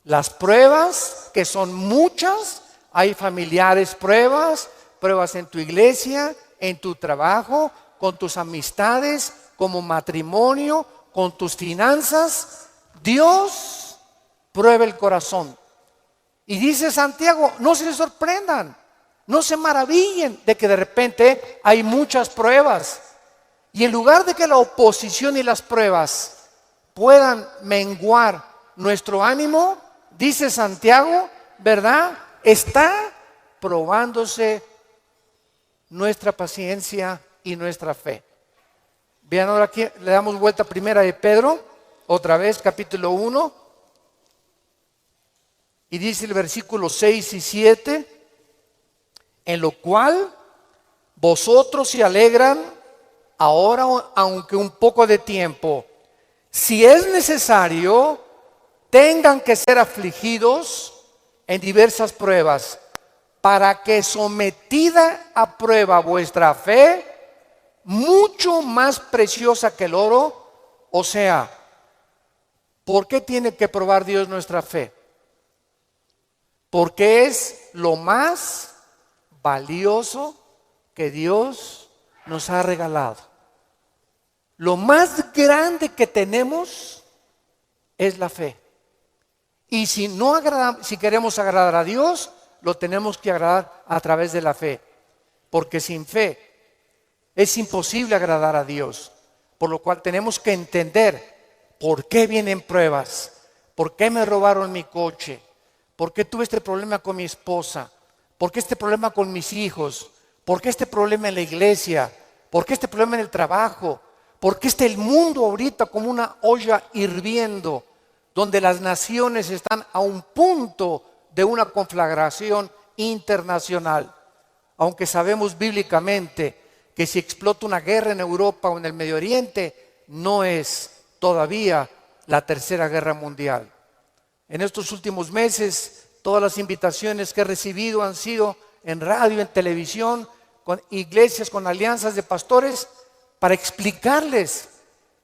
Las pruebas, que son muchas, hay familiares pruebas, pruebas en tu iglesia, en tu trabajo, con tus amistades, como matrimonio, con tus finanzas. Dios prueba el corazón. Y dice Santiago, no se sorprendan, no se maravillen de que de repente hay muchas pruebas. Y en lugar de que la oposición y las pruebas puedan menguar nuestro ánimo, dice Santiago, ¿verdad? Está probándose nuestra paciencia y nuestra fe. Vean ahora aquí, le damos vuelta a Primera de Pedro, otra vez, capítulo 1. Y dice el versículo 6 y 7, en lo cual vosotros se alegran ahora, aunque un poco de tiempo, si es necesario, tengan que ser afligidos en diversas pruebas, para que sometida a prueba vuestra fe, mucho más preciosa que el oro, o sea, ¿por qué tiene que probar Dios nuestra fe? Porque es lo más valioso que Dios nos ha regalado. Lo más grande que tenemos es la fe. Y si queremos agradar a Dios, lo tenemos que agradar a través de la fe. Porque sin fe es imposible agradar a Dios. Por lo cual tenemos que entender por qué vienen pruebas, por qué me robaron mi coche, por qué tuve este problema con mi esposa, por qué este problema con mis hijos, por qué este problema en la iglesia, por qué este problema en el trabajo, por qué está el mundo ahorita como una olla hirviendo, donde las naciones están a un punto de una conflagración internacional. Aunque sabemos bíblicamente que si explota una guerra en Europa o en el Medio Oriente, no es todavía la tercera guerra mundial. En estos últimos meses, todas las invitaciones que he recibido han sido en radio, en televisión, con iglesias, con alianzas de pastores, para explicarles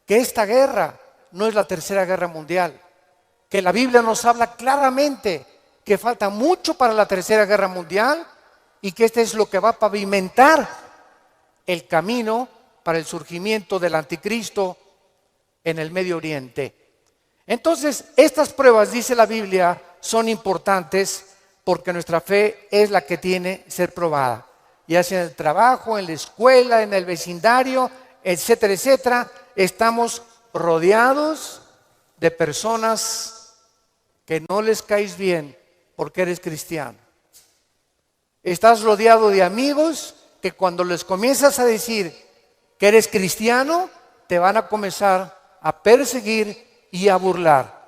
que esta guerra no es la tercera guerra mundial, que la Biblia nos habla claramente que falta mucho para la tercera guerra mundial y que este es lo que va a pavimentar el camino para el surgimiento del anticristo en el Medio Oriente. Entonces, estas pruebas, dice la Biblia, son importantes porque nuestra fe es la que tiene que ser probada, ya sea en el trabajo, en la escuela, en el vecindario, etcétera, etcétera. Estamos rodeados de personas que no les caes bien porque eres cristiano. Estás rodeado de amigos que cuando les comienzas a decir que eres cristiano, te van a comenzar a perseguir y a burlar.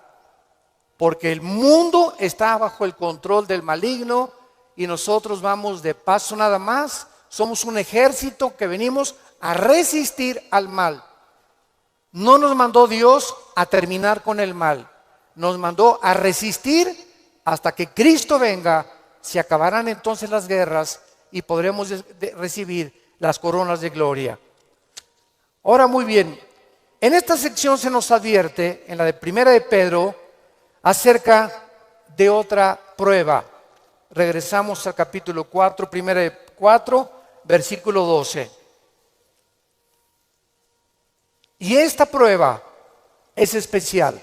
Porque el mundo está bajo el control del maligno y nosotros vamos de paso nada más. Somos un ejército que venimos a resistir al mal. No nos mandó Dios a terminar con el mal. Nos mandó a resistir hasta que Cristo venga. Se acabarán entonces las guerras y podremos recibir las coronas de gloria. Ahora, muy bien, en esta sección se nos advierte, en la de Primera de Pedro, acerca de otra prueba. Regresamos al capítulo 4, Primera de 4, versículo 12. Y esta prueba es especial,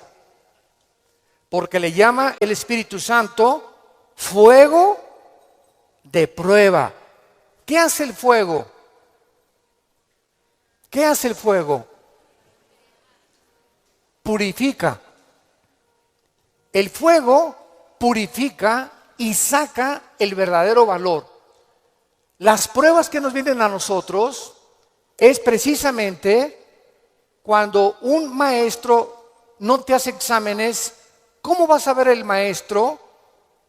porque le llama el Espíritu Santo fuego de prueba. ¿Qué hace el fuego? ¿Qué hace el fuego? Purifica. El fuego purifica y saca el verdadero valor. Las pruebas que nos vienen a nosotros es precisamente cuando un maestro no te hace exámenes. ¿Cómo vas a ver el maestro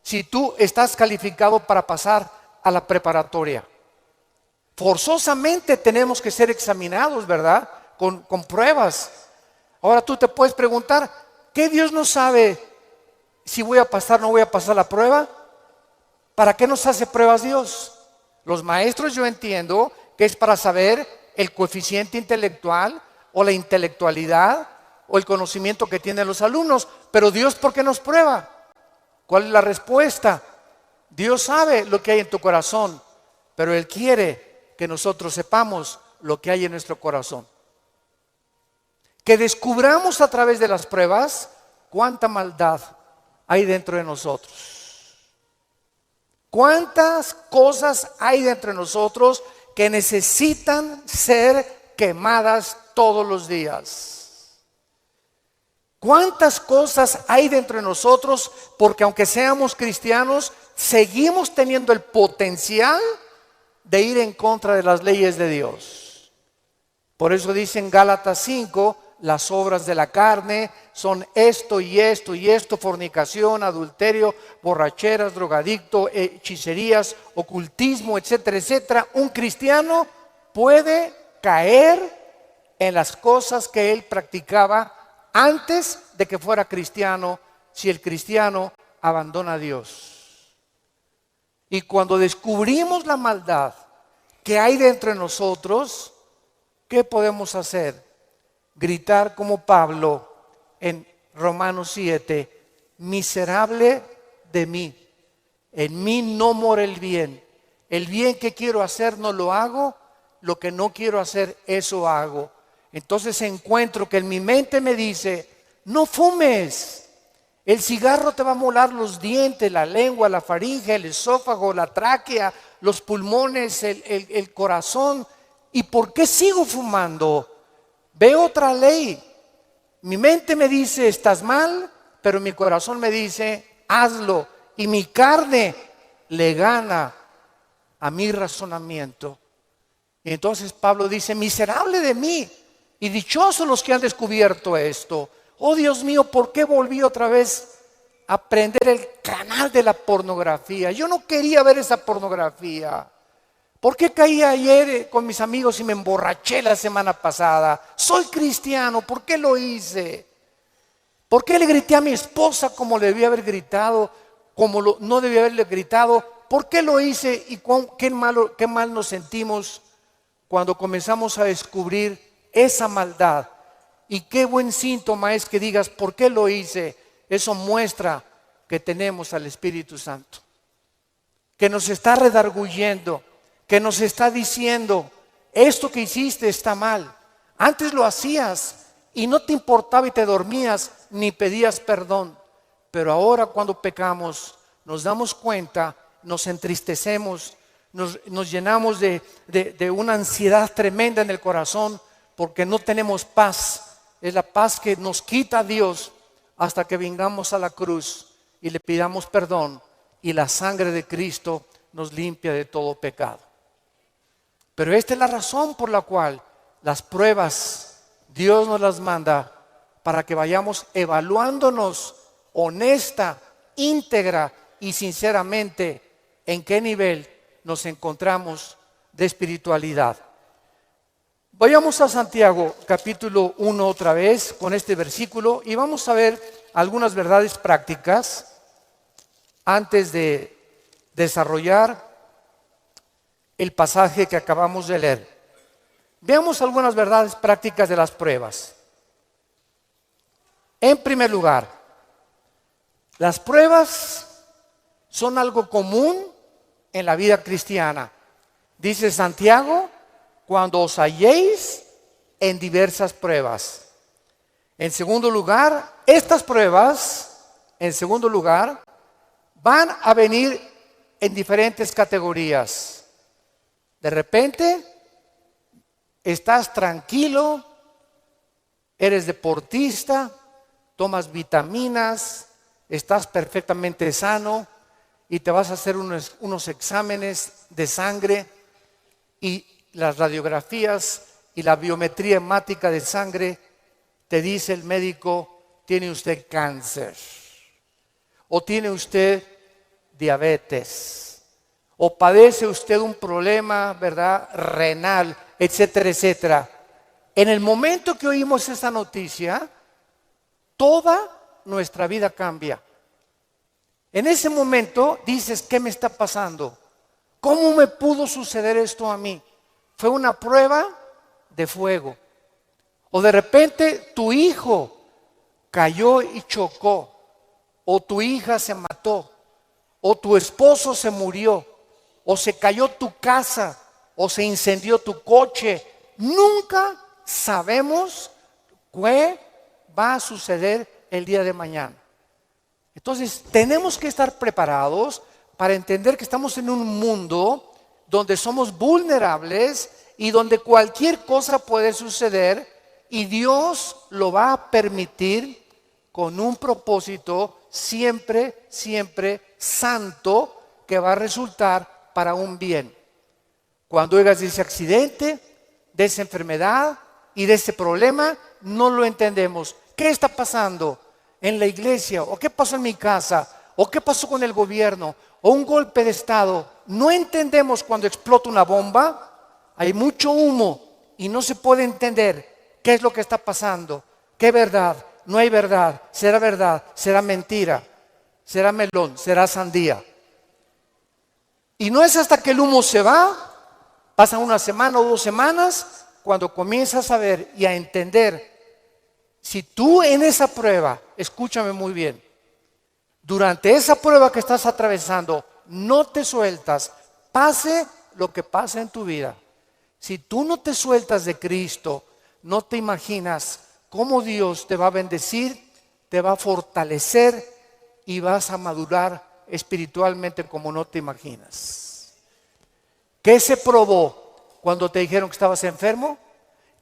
si tú estás calificado para pasar a la preparatoria? Forzosamente tenemos que ser examinados, ¿verdad? Con pruebas. Ahora tú te puedes preguntar, ¿qué Dios no sabe si voy a pasar o no voy a pasar la prueba? ¿Para qué nos hace pruebas Dios? Los maestros, yo entiendo que es para saber el coeficiente intelectual o la intelectualidad o el conocimiento que tienen los alumnos. Pero Dios, ¿por qué nos prueba? ¿Cuál es la respuesta? Dios sabe lo que hay en tu corazón, pero Él quiere que nosotros sepamos lo que hay en nuestro corazón. Que descubramos a través de las pruebas cuánta maldad hay dentro de nosotros. Cuántas cosas hay dentro de nosotros que necesitan ser quemadas todos los días. Cuántas cosas hay dentro de nosotros porque aunque seamos cristianos, seguimos teniendo el potencial de ir en contra de las leyes de Dios. Por eso dice en Gálatas 5, las obras de la carne son esto y esto y esto: fornicación, adulterio, borracheras, drogadicto, hechicerías, ocultismo, etcétera, etcétera. Un cristiano puede caer en las cosas que él practicaba antes de que fuera cristiano, si el cristiano abandona a Dios. Y cuando descubrimos la maldad que hay dentro de nosotros, ¿qué podemos hacer? Gritar como Pablo en Romanos 7, miserable de mí, en mí no mora el bien que quiero hacer no lo hago, lo que no quiero hacer eso hago. Entonces encuentro que en mi mente me dice, no fumes, el cigarro te va a molar los dientes, la lengua, la faringe, el esófago, la tráquea, los pulmones, el corazón. ¿Y por qué sigo fumando? Veo otra ley. Mi mente me dice, estás mal, pero mi corazón me dice, hazlo. Y mi carne le gana a mi razonamiento. Y entonces Pablo dice, miserable de mí, y dichosos los que han descubierto esto. Oh Dios mío, ¿por qué volví otra vez a prender el canal de la pornografía? Yo no quería ver esa pornografía. ¿Por qué caí ayer con mis amigos y me emborraché la semana pasada? Soy cristiano, ¿por qué lo hice? ¿Por qué le grité a mi esposa como le debía haber gritado, no debía haberle gritado? ¿Por qué lo hice? Y qué mal nos sentimos cuando comenzamos a descubrir esa maldad. Y qué buen síntoma es que digas, ¿por qué lo hice? Eso muestra que tenemos al Espíritu Santo, que nos está redarguyendo, que nos está diciendo, esto que hiciste está mal. Antes lo hacías y no te importaba y te dormías ni pedías perdón. Pero ahora cuando pecamos nos damos cuenta, nos entristecemos, nos llenamos de una ansiedad tremenda en el corazón porque no tenemos paz. Es la paz que nos quita Dios hasta que vengamos a la cruz y le pidamos perdón y la sangre de Cristo nos limpia de todo pecado. Pero esta es la razón por la cual las pruebas Dios nos las manda, para que vayamos evaluándonos honesta, íntegra y sinceramente en qué nivel nos encontramos de espiritualidad. Vayamos a Santiago capítulo 1 otra vez con este versículo y vamos a ver algunas verdades prácticas antes de desarrollar el pasaje que acabamos de leer. Veamos algunas verdades prácticas de las pruebas. En primer lugar, las pruebas son algo común en la vida cristiana. Dice Santiago, cuando os halléis en diversas pruebas. En segundo lugar, estas pruebas, van a venir en diferentes categorías. De repente, estás tranquilo, eres deportista, tomas vitaminas, estás perfectamente sano y te vas a hacer unos exámenes de sangre y las radiografías y la biometría hemática de sangre te dice el médico, tiene usted cáncer o tiene usted diabetes o padece usted un problema, ¿verdad?, renal, etcétera, etcétera. En el momento que oímos esa noticia, toda nuestra vida cambia. En ese momento dices, ¿qué me está pasando? ¿Cómo me pudo suceder esto a mí? Fue una prueba de fuego. O de repente tu hijo cayó y chocó. o tu hija se mató, o tu esposo se murió, o se cayó tu casa, o se incendió tu coche. Nunca sabemos qué va a suceder el día de mañana. Entonces tenemos que estar preparados para entender que estamos en un mundo donde somos vulnerables y donde cualquier cosa puede suceder, y Dios lo va a permitir con un propósito siempre, siempre santo, que va a resultar para un bien. Cuando oigas de ese accidente, de esa enfermedad y de ese problema, no lo entendemos. ¿Qué está pasando en la iglesia? ¿O qué pasó en mi casa? ¿O qué pasó con el gobierno? ¿O un golpe de estado? No entendemos cuando explota una bomba. Hay mucho humo y no se puede entender qué es lo que está pasando. ¿Qué verdad? No hay verdad. ¿Será mentira? ¿Será melón? ¿Será sandía? Y no es hasta que el humo se va, pasa una semana o 2 semanas, cuando comienzas a ver y a entender. Si tú en esa prueba, escúchame muy bien, durante esa prueba que estás atravesando, no te sueltas, pase lo que pase en tu vida. Si tú no te sueltas de Cristo, no te imaginas cómo Dios te va a bendecir, te va a fortalecer y vas a madurar espiritualmente como no te imaginas. ¿Qué se probó cuando te dijeron que estabas enfermo?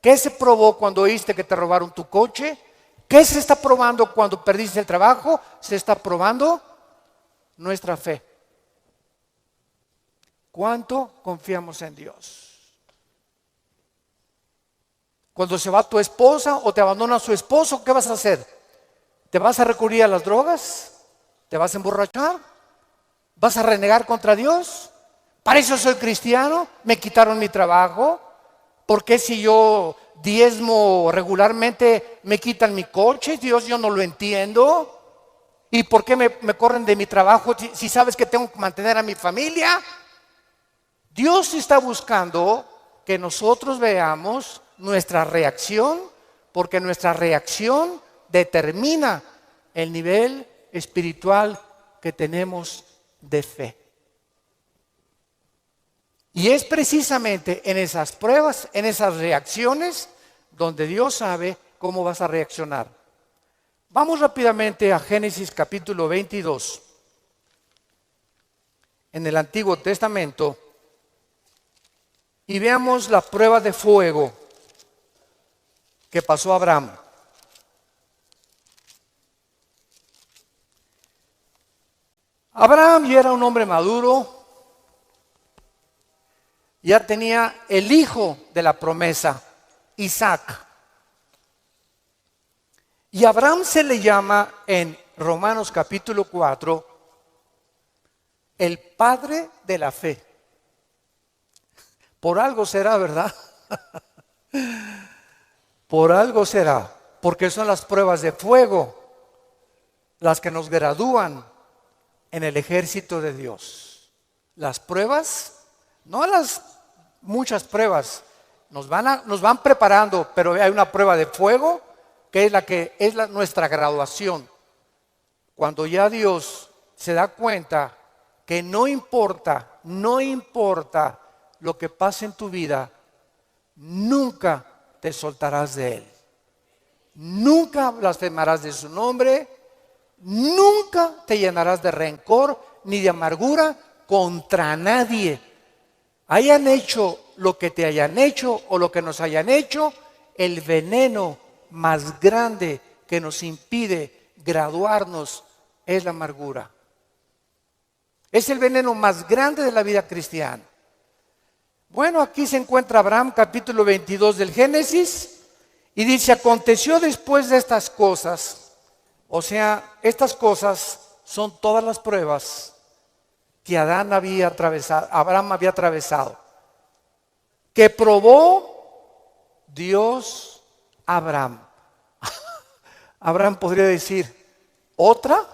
¿Qué se probó cuando oíste que te robaron tu coche? ¿Qué se está probando cuando perdiste el trabajo? Se está probando nuestra fe. ¿Cuánto confiamos en Dios? Cuando se va tu esposa o te abandona su esposo, ¿qué vas a hacer? ¿Te vas a recurrir a las drogas? ¿Te vas a emborrachar? ¿Vas a renegar contra Dios? ¿Para eso soy cristiano? ¿Me quitaron mi trabajo? ¿Por qué si yo diezmo regularmente me quitan mi coche? Dios, yo no lo entiendo. ¿Y por qué me corren de mi trabajo si sabes que tengo que mantener a mi familia? Dios está buscando que nosotros veamos nuestra reacción, porque nuestra reacción determina el nivel espiritual que tenemos de fe. Y es precisamente en esas pruebas, en esas reacciones, donde Dios sabe cómo vas a reaccionar. Vamos rápidamente a Génesis capítulo 22. En el Antiguo Testamento, y veamos la prueba de fuego que pasó a Abraham. Abraham ya era un hombre maduro, ya tenía el hijo de la promesa, Isaac. Y Abraham se le llama en Romanos capítulo 4 el padre de la fe. Por algo será, ¿verdad? Por algo será, porque son las pruebas de fuego las que nos gradúan en el ejército de Dios. Las pruebas, no las muchas pruebas, nos van preparando, pero hay una prueba de fuego que es nuestra graduación. Cuando ya Dios se da cuenta que no importa lo que pase en tu vida, nunca te soltarás de Él. Nunca blasfemarás de su nombre, nunca te llenarás de rencor ni de amargura contra nadie. Hayan hecho lo que te hayan hecho o lo que nos hayan hecho, el veneno más grande que nos impide graduarnos es la amargura. Es el veneno más grande de la vida cristiana. Bueno, aquí se encuentra Abraham, capítulo 22 del Génesis, y dice: aconteció después de estas cosas, o sea, estas cosas son todas las pruebas que Abraham había atravesado, que probó Dios a Abraham. Abraham podría decir: ¿otra?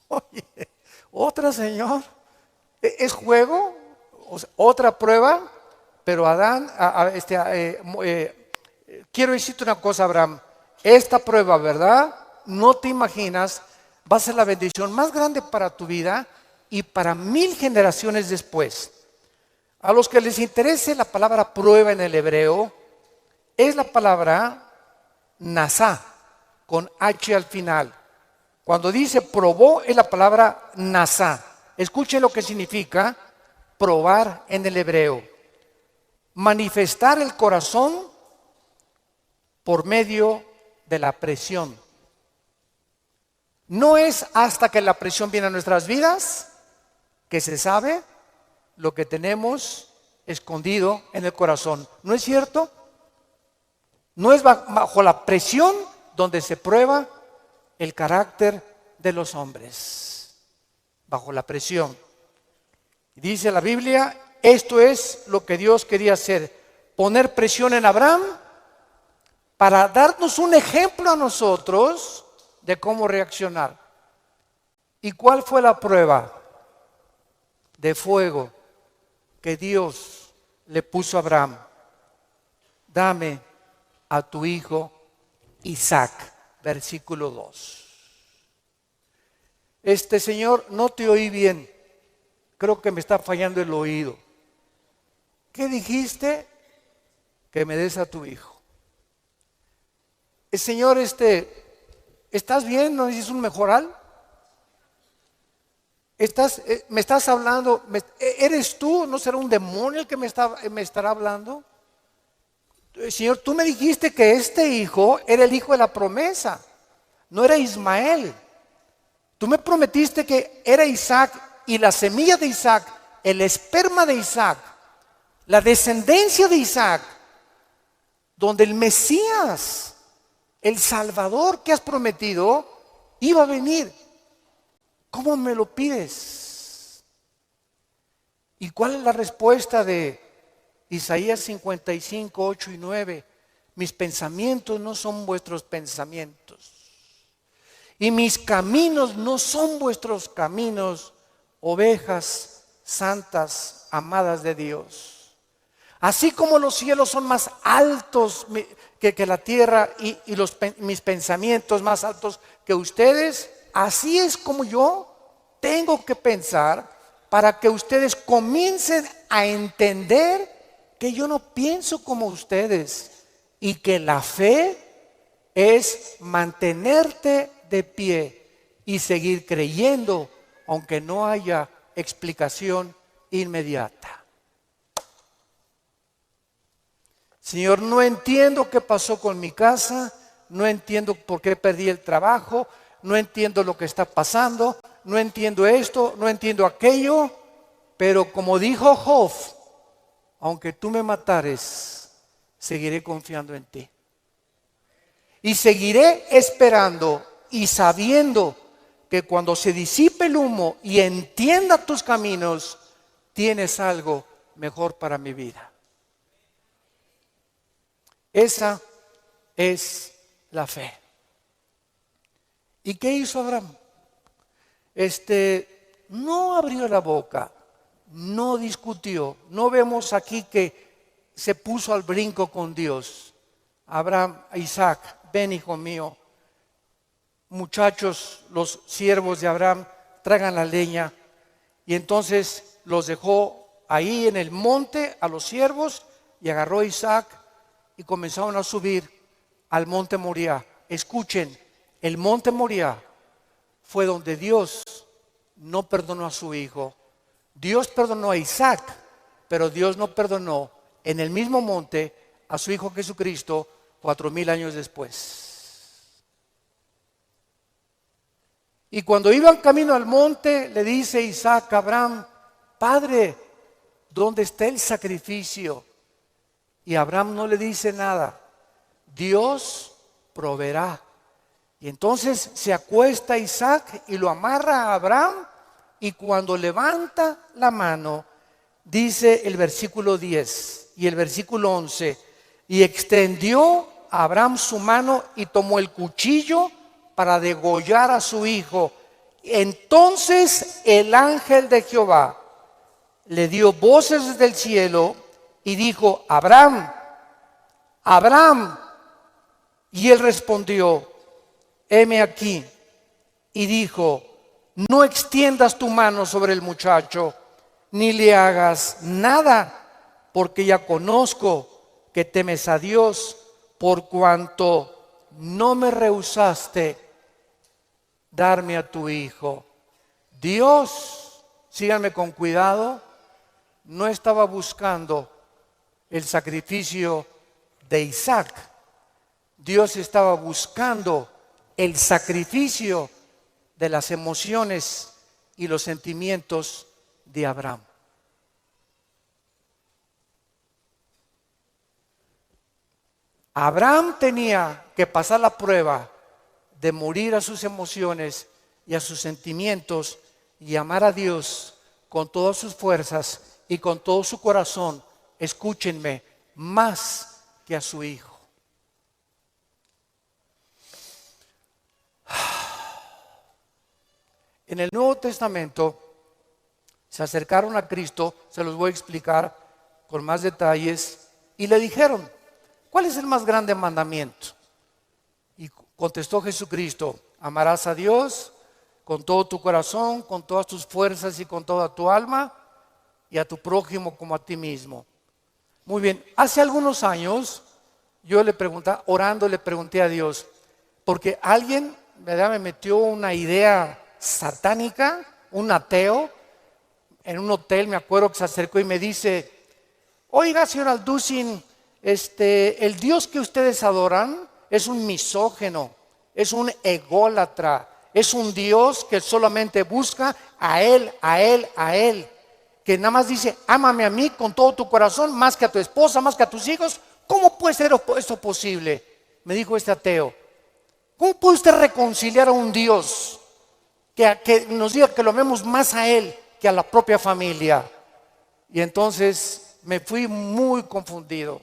Oye, ¿otra, Señor? ¿Es juego? O sea, otra prueba. Pero quiero decirte una cosa, Abraham. Esta prueba, ¿verdad? no te imaginas, va a ser la bendición más grande para tu vida y para 1000 generaciones después. A los que les interese la palabra prueba en el hebreo, es la palabra nasá, con H al final. Cuando dice probó, es la palabra nasá. Escuchen lo que significa probar en el hebreo. Manifestar el corazón por medio de la presión. No es hasta que la presión viene a nuestras vidas que se sabe lo que tenemos escondido en el corazón. ¿No es cierto? No es bajo la presión donde se prueba el carácter de los hombres. Bajo la presión. Dice la Biblia, esto es lo que Dios quería hacer, poner presión en Abraham para darnos un ejemplo a nosotros de cómo reaccionar. ¿Y cuál fue la prueba de fuego que Dios le puso a Abraham? Dame a tu hijo Isaac, versículo 2. Señor, no te oí bien. Creo que me está fallando el oído. ¿Qué dijiste? Que me des a tu hijo. Señor, ¿estás bien? ¿No necesitas un mejoral? ¿Me estás hablando? ¿Eres tú? ¿No será un demonio el que me estará hablando? Señor, tú me dijiste que este hijo era el hijo de la promesa, no era Ismael. Tú me prometiste que era Isaac y la semilla de Isaac, el esperma de Isaac, la descendencia de Isaac, donde el Mesías, el Salvador que has prometido, iba a venir. ¿Cómo me lo pides? ¿Y cuál es la respuesta de Isaías 55, 8 y 9? Mis pensamientos no son vuestros pensamientos, y mis caminos no son vuestros caminos, ovejas santas, amadas de Dios. Así como los cielos son más altos que la tierra y mis pensamientos más altos que ustedes, así es como yo tengo que pensar para que ustedes comiencen a entender que yo no pienso como ustedes y que la fe es mantenerte de pie y seguir creyendo aunque no haya explicación inmediata. Señor, no entiendo qué pasó con mi casa, no entiendo por qué perdí el trabajo, no entiendo lo que está pasando, no entiendo esto, no entiendo aquello, pero como dijo Job, aunque tú me matares, seguiré confiando en ti. Y seguiré esperando y sabiendo que cuando se disipe el humo y entienda tus caminos, tienes algo mejor para mi vida. Esa es la fe. ¿Y qué hizo Abraham? No abrió la boca, no discutió. No vemos aquí que se puso al brinco con Dios. Abraham, Isaac, ven hijo mío. Muchachos, los siervos de Abraham, traigan la leña. Y entonces los dejó ahí en el monte a los siervos y agarró a Isaac y comenzaron a subir al monte Moriah. Escuchen, el monte Moriah fue donde Dios no perdonó a su hijo. Dios perdonó a Isaac, pero Dios no perdonó en el mismo monte a su hijo Jesucristo 4000 años después. Y cuando iban camino al monte, le dice Isaac a Abraham: Padre, ¿dónde está el sacrificio? Y Abraham no le dice nada. Dios proveerá. Y entonces se acuesta Isaac y lo amarra a Abraham, y cuando levanta la mano, dice el versículo 10 y el versículo 11, y extendió a Abraham su mano y tomó el cuchillo para degollar a su hijo. Entonces el ángel de Jehová le dio voces desde el cielo y dijo: Abraham, Abraham. Y él respondió: heme aquí. Y dijo, no extiendas tu mano sobre el muchacho, ni le hagas nada, porque ya conozco que temes a Dios, por cuanto no me rehusaste darme a tu hijo. Dios, síganme con cuidado, no estaba buscando el sacrificio de Isaac. Dios estaba buscando el sacrificio de las emociones y los sentimientos de Abraham. Abraham tenía que pasar la prueba de morir a sus emociones y a sus sentimientos y amar a Dios con todas sus fuerzas y con todo su corazón, escúchenme, más que a su hijo. En el Nuevo Testamento se acercaron a Cristo, se los voy a explicar con más detalles, y le dijeron, ¿cuál es el más grande mandamiento? Y contestó Jesucristo, amarás a Dios con todo tu corazón, con todas tus fuerzas y con toda tu alma, y a tu prójimo como a ti mismo. Muy bien, hace algunos años yo le pregunté, orando le pregunté a Dios, porque alguien, ¿verdad?, me metió una idea satánica, un ateo, en un hotel, me acuerdo que se acercó y me dice, oiga, señor Alducin, el Dios que ustedes adoran es un misógino, es un ególatra, es un Dios que solamente busca a Él, a Él, a Él, que nada más dice, ámame a mí con todo tu corazón, más que a tu esposa, más que a tus hijos. ¿Cómo puede ser esto posible? Me dijo este ateo. ¿Cómo puede usted reconciliar a un Dios que nos diga que lo amemos más a Él que a la propia familia? Y entonces me fui muy confundido.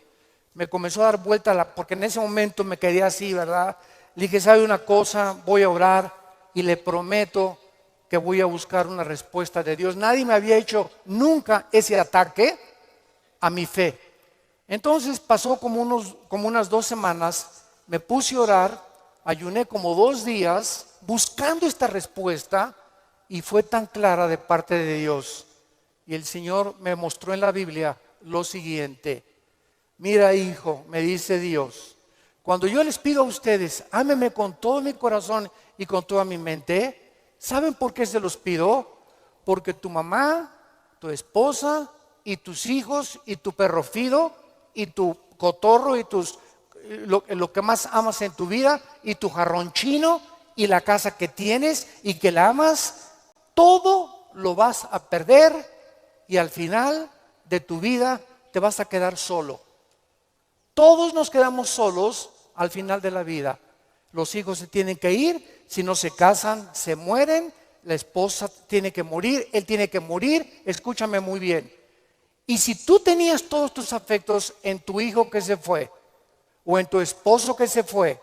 Me comenzó a dar vuelta, porque en ese momento me quedé así, ¿verdad? Le dije, ¿sabe una cosa? Voy a orar y le prometo que voy a buscar una respuesta de Dios. Nadie me había hecho nunca ese ataque a mi fe. Entonces pasó como unas 2 semanas, me puse a orar, ayuné como 2 días buscando esta respuesta y fue tan clara de parte de Dios. Y el Señor me mostró en la Biblia lo siguiente. Mira, hijo, me dice Dios, cuando yo les pido a ustedes, ámenme con todo mi corazón y con toda mi mente, ¿saben por qué se los pido? Porque tu mamá, tu esposa y tus hijos y tu perro Fido y tu cotorro y lo que más amas en tu vida y tu jarrón chino y la casa que tienes y que la amas, todo lo vas a perder y al final de tu vida te vas a quedar solo. Todos nos quedamos solos al final de la vida. Los hijos se tienen que ir, si no se casan, se mueren, la esposa tiene que morir, él tiene que morir, escúchame muy bien. Y si tú tenías todos tus afectos en tu hijo que se fue, o en tu esposo que se fue,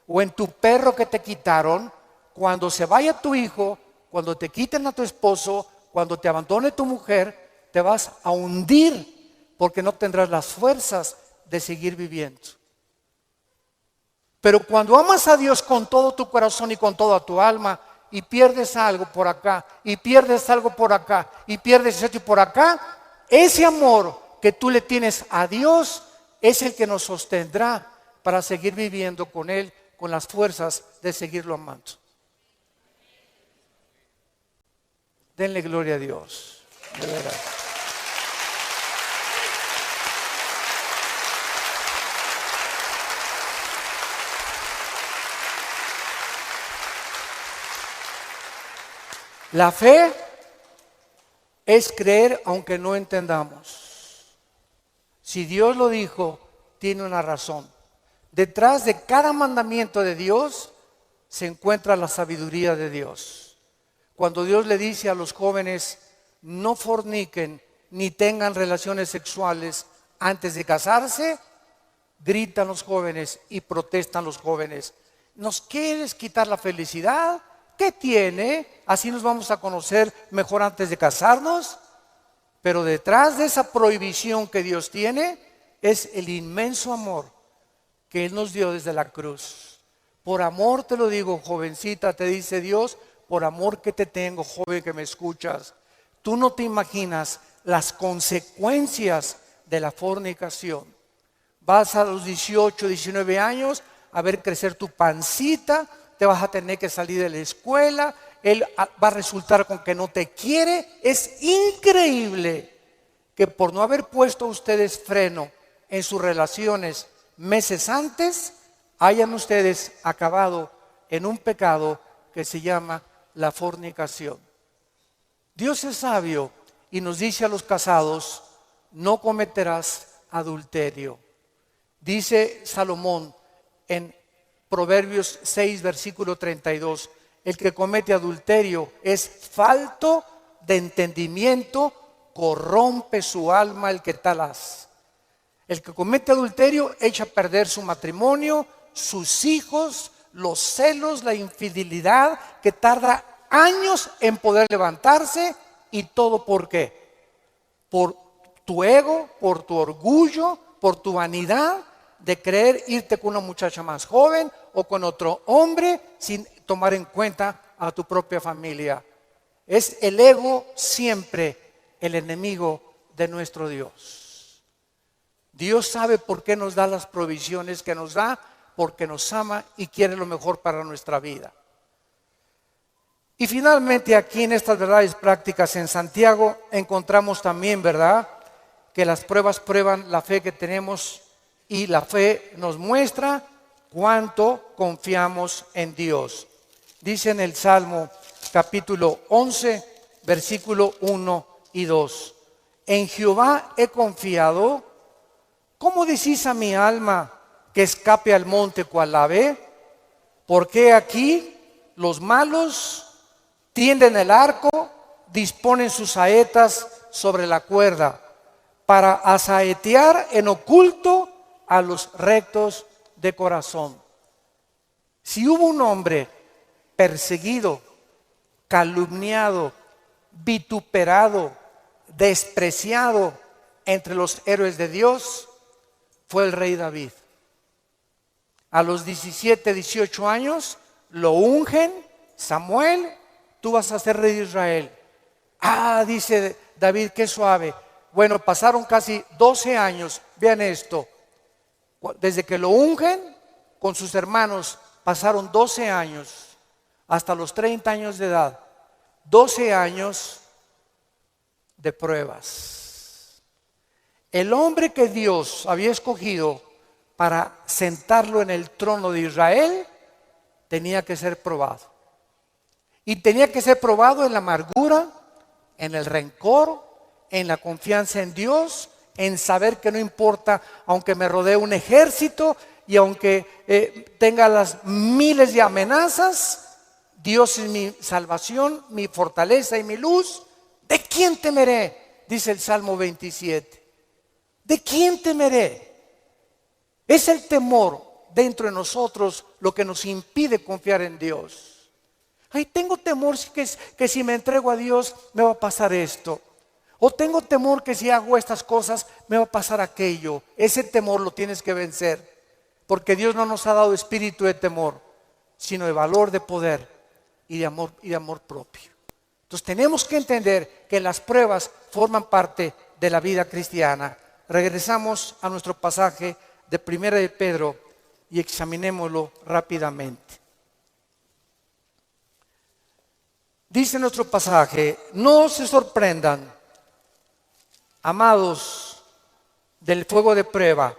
o en tu perro que te quitaron, cuando se vaya tu hijo, cuando te quiten a tu esposo, cuando te abandone tu mujer, te vas a hundir porque no tendrás las fuerzas de seguir viviendo. Pero cuando amas a Dios con todo tu corazón y con toda tu alma y pierdes algo por acá y pierdes algo por acá y pierdes esto por acá, ese amor que tú le tienes a Dios es el que nos sostendrá para seguir viviendo con Él, con las fuerzas de seguirlo amando. Denle gloria a Dios, de veras. La fe es creer aunque no entendamos. Si Dios lo dijo, tiene una razón. Detrás de cada mandamiento de Dios se encuentra la sabiduría de Dios. Cuando Dios le dice a los jóvenes, no forniquen ni tengan relaciones sexuales antes de casarse, gritan los jóvenes y protestan los jóvenes. ¿Nos quieres quitar la felicidad? ¿Qué tiene? Así nos vamos a conocer mejor antes de casarnos. Pero detrás de esa prohibición que Dios tiene es el inmenso amor que Él nos dio desde la cruz. Por amor te lo digo, jovencita, te dice Dios, por amor que te tengo, joven que me escuchas. Tú no te imaginas las consecuencias de la fornicación. Vas a los 18, 19 años a ver crecer tu pancita, te vas a tener que salir de la escuela, él va a resultar con que no te quiere. Es increíble que por no haber puesto ustedes freno en sus relaciones meses antes, hayan ustedes acabado en un pecado que se llama la fornicación. Dios es sabio y nos dice a los casados, no cometerás adulterio. Dice Salomón en Proverbios 6, versículo 32, el que comete adulterio es falto de entendimiento, corrompe su alma el que tal hace. El que comete adulterio echa a perder su matrimonio, sus hijos, los celos, la infidelidad, que tarda años en poder levantarse. ¿Y todo por qué? Por tu ego, por tu orgullo, por tu vanidad de creer irte con una muchacha más joven o con otro hombre sin tomar en cuenta a tu propia familia. Es el ego siempre el enemigo de nuestro Dios. Dios sabe por qué nos da las provisiones que nos da, porque nos ama y quiere lo mejor para nuestra vida. Y finalmente aquí en estas verdades prácticas en Santiago encontramos también, ¿verdad?, que las pruebas prueban la fe que tenemos y la fe nos muestra cuánto confiamos en Dios. Dice en el Salmo capítulo 11, versículo 1 y 2. En Jehová he confiado. ¿Cómo decís a mi alma que escape al monte cual ave? Porque aquí los malos tienden el arco, disponen sus saetas sobre la cuerda para asaetear en oculto a los rectos de corazón. Si hubo un hombre perseguido, calumniado, vituperado, despreciado entre los héroes de Dios, fue el rey David. A los 17, 18 años lo ungen, Samuel, tú vas a ser rey de Israel. Ah, dice David, qué suave. Bueno, pasaron casi 12 años, vean esto. Desde que lo ungen con sus hermanos, pasaron 12 años, hasta los 30 años de edad. 12 años de pruebas. El hombre que Dios había escogido para sentarlo en el trono de Israel, tenía que ser probado. Y tenía que ser probado en la amargura, en el rencor, en la confianza en Dios, en saber que no importa, aunque me rodee un ejército y aunque tenga las miles de amenazas, Dios es mi salvación, mi fortaleza y mi luz. ¿De quién temeré? Dice el Salmo 27. ¿De quién temeré? Es el temor dentro de nosotros lo que nos impide confiar en Dios. Ay, tengo temor que si me entrego a Dios me va a pasar esto. O tengo temor que si hago estas cosas me va a pasar aquello. Ese temor lo tienes que vencer. Porque Dios no nos ha dado espíritu de temor, sino de valor, de poder y de amor propio. Entonces tenemos que entender que las pruebas forman parte de la vida cristiana. Regresamos a nuestro pasaje de Primera de Pedro y examinémoslo rápidamente. Dice nuestro pasaje: no se sorprendan, amados, del fuego de prueba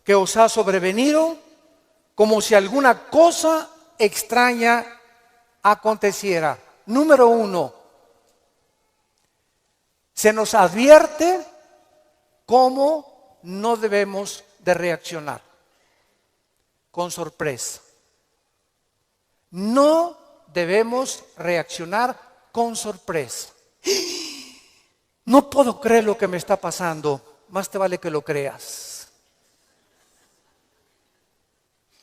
que os ha sobrevenido, como si alguna cosa extraña aconteciera. Número 1, se nos advierte cómo no debemos de reaccionar: con sorpresa. No debemos reaccionar con sorpresa. No puedo creer lo que me está pasando. Más te vale que lo creas.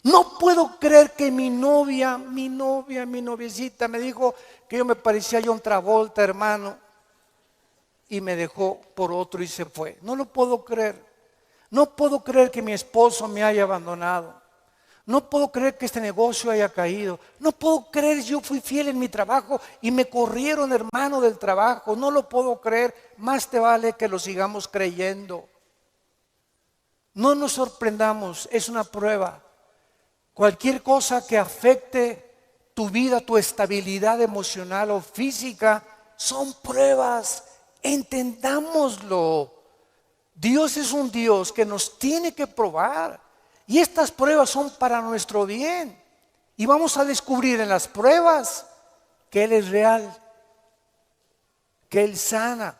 No puedo creer que mi noviecita me dijo que yo me parecía a John Travolta, hermano, y me dejó por otro y se fue. No lo puedo creer. No puedo creer que mi esposo me haya abandonado. No puedo creer que este negocio haya caído. No puedo creer, yo fui fiel en mi trabajo y me corrieron, hermano, del trabajo. No lo puedo creer. Más te vale que lo sigamos creyendo. No nos sorprendamos, es una prueba. Cualquier cosa que afecte tu vida, tu estabilidad emocional o física, son pruebas. Entendámoslo. Dios es un Dios que nos tiene que probar. Y estas pruebas son para nuestro bien. Y vamos a descubrir en las pruebas que Él es real, que Él sana,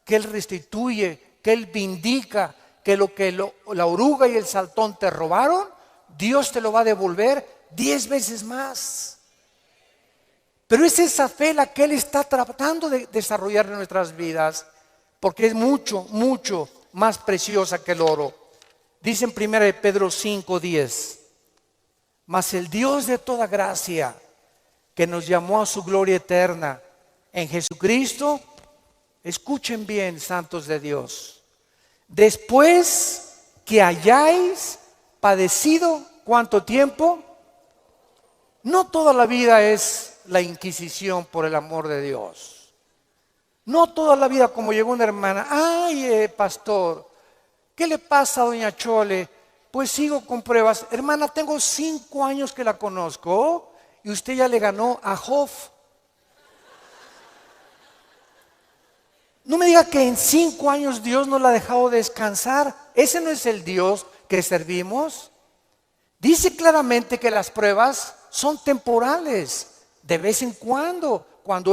que Él restituye, que Él vindica, que la oruga y el saltón te robaron, Dios te lo va a devolver 10 veces más. Pero es esa fe la que Él está tratando de desarrollar en nuestras vidas, porque es mucho, mucho más preciosa que el oro. Dice en 1 Pedro 5:10, mas el Dios de toda gracia, que nos llamó a su gloria eterna en Jesucristo, escuchen bien, santos de Dios, después que hayáis padecido, ¿cuánto tiempo? No toda la vida es la inquisición por el amor de Dios. No toda la vida, como llegó una hermana, ay, pastor, ¿qué le pasa a doña Chole? Pues sigo con pruebas. Hermana, tengo 5 años que la conozco y usted ya le ganó a Job. No me diga que en 5 años Dios no la ha dejado descansar. Ese no es el Dios que servimos. Dice claramente que las pruebas son temporales, de vez en cuando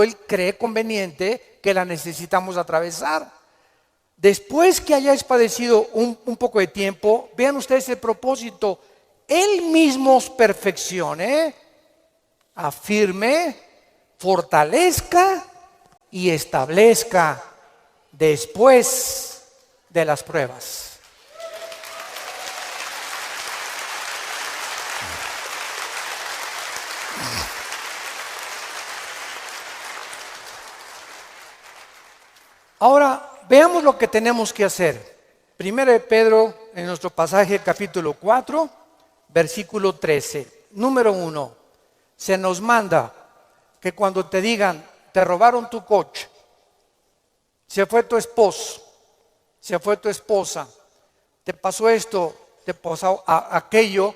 Él cree conveniente que la necesitamos atravesar. Después que hayáis padecido un poco de tiempo, vean ustedes el propósito, Él mismo os perfeccione, afirme, fortalezca y establezca después de las pruebas. Ahora, veamos lo que tenemos que hacer. Primero de Pedro, en nuestro pasaje capítulo 4, versículo 13. Número 1, se nos manda que cuando te digan, te robaron tu coche, se fue tu esposo, se fue tu esposa, te pasó esto, te pasó aquello,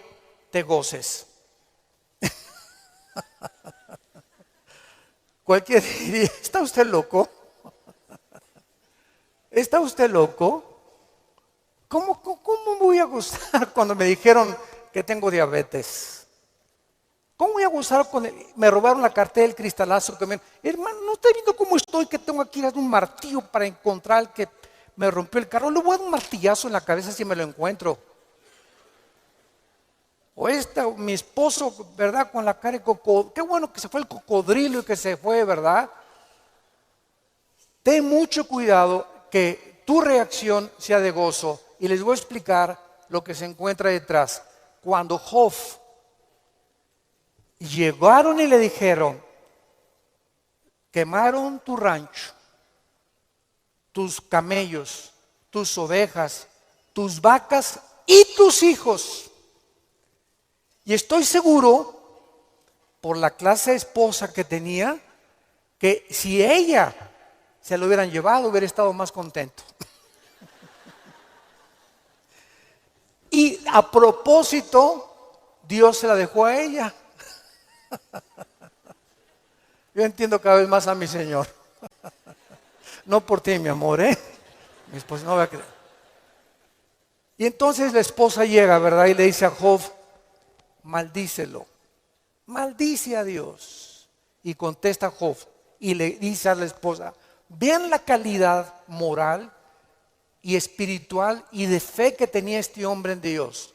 te goces. Cualquiera diría, ¿está usted loco? ¿Está usted loco? ¿Cómo me voy a gozar cuando me dijeron que tengo diabetes? ¿Cómo voy a gozar cuando me robaron la cartera del cristalazo? Hermano, ¿no está viendo cómo estoy? Que tengo aquí un martillo para encontrar el que me rompió el carro. Le voy a dar un martillazo en la cabeza si me lo encuentro. O mi esposo, ¿verdad? Con la cara de cocodrilo. Qué bueno que se fue el cocodrilo y que se fue, ¿verdad? Ten mucho cuidado que tu reacción sea de gozo. Y les voy a explicar lo que se encuentra detrás. Cuando Job llegaron y le dijeron, quemaron tu rancho, tus camellos, tus ovejas, tus vacas y tus hijos. Y estoy seguro, por la clase de esposa que tenía, que si ella se lo hubieran llevado, hubiera estado más contento. Y a propósito, Dios se la dejó a ella. Yo entiendo cada vez más a mi Señor. No por ti, mi amor, mi esposa no va a creer. Y entonces la esposa llega, ¿verdad? Y le dice a Job, maldícelo, maldice a Dios. Y contesta Job y le dice a la esposa, vean la calidad moral y espiritual y de fe que tenía este hombre en Dios.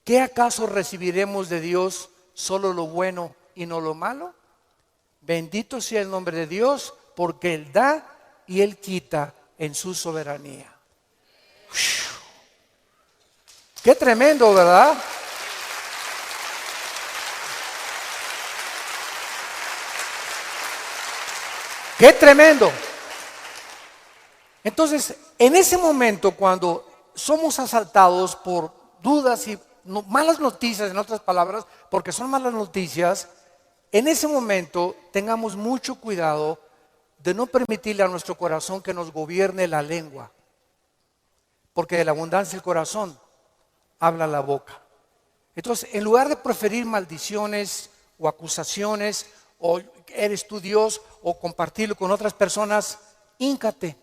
¿Qué acaso recibiremos de Dios solo lo bueno y no lo malo? Bendito sea el nombre de Dios, porque Él da y Él quita en su soberanía. Qué tremendo, ¿verdad? Qué tremendo. Entonces, en ese momento, cuando somos asaltados por dudas y malas noticias, en otras palabras, porque son malas noticias, en ese momento tengamos mucho cuidado de no permitirle a nuestro corazón que nos gobierne la lengua, porque de la abundancia del corazón habla la boca. Entonces, en lugar de preferir maldiciones o acusaciones, o eres tú Dios, o compartirlo con otras personas, híncate.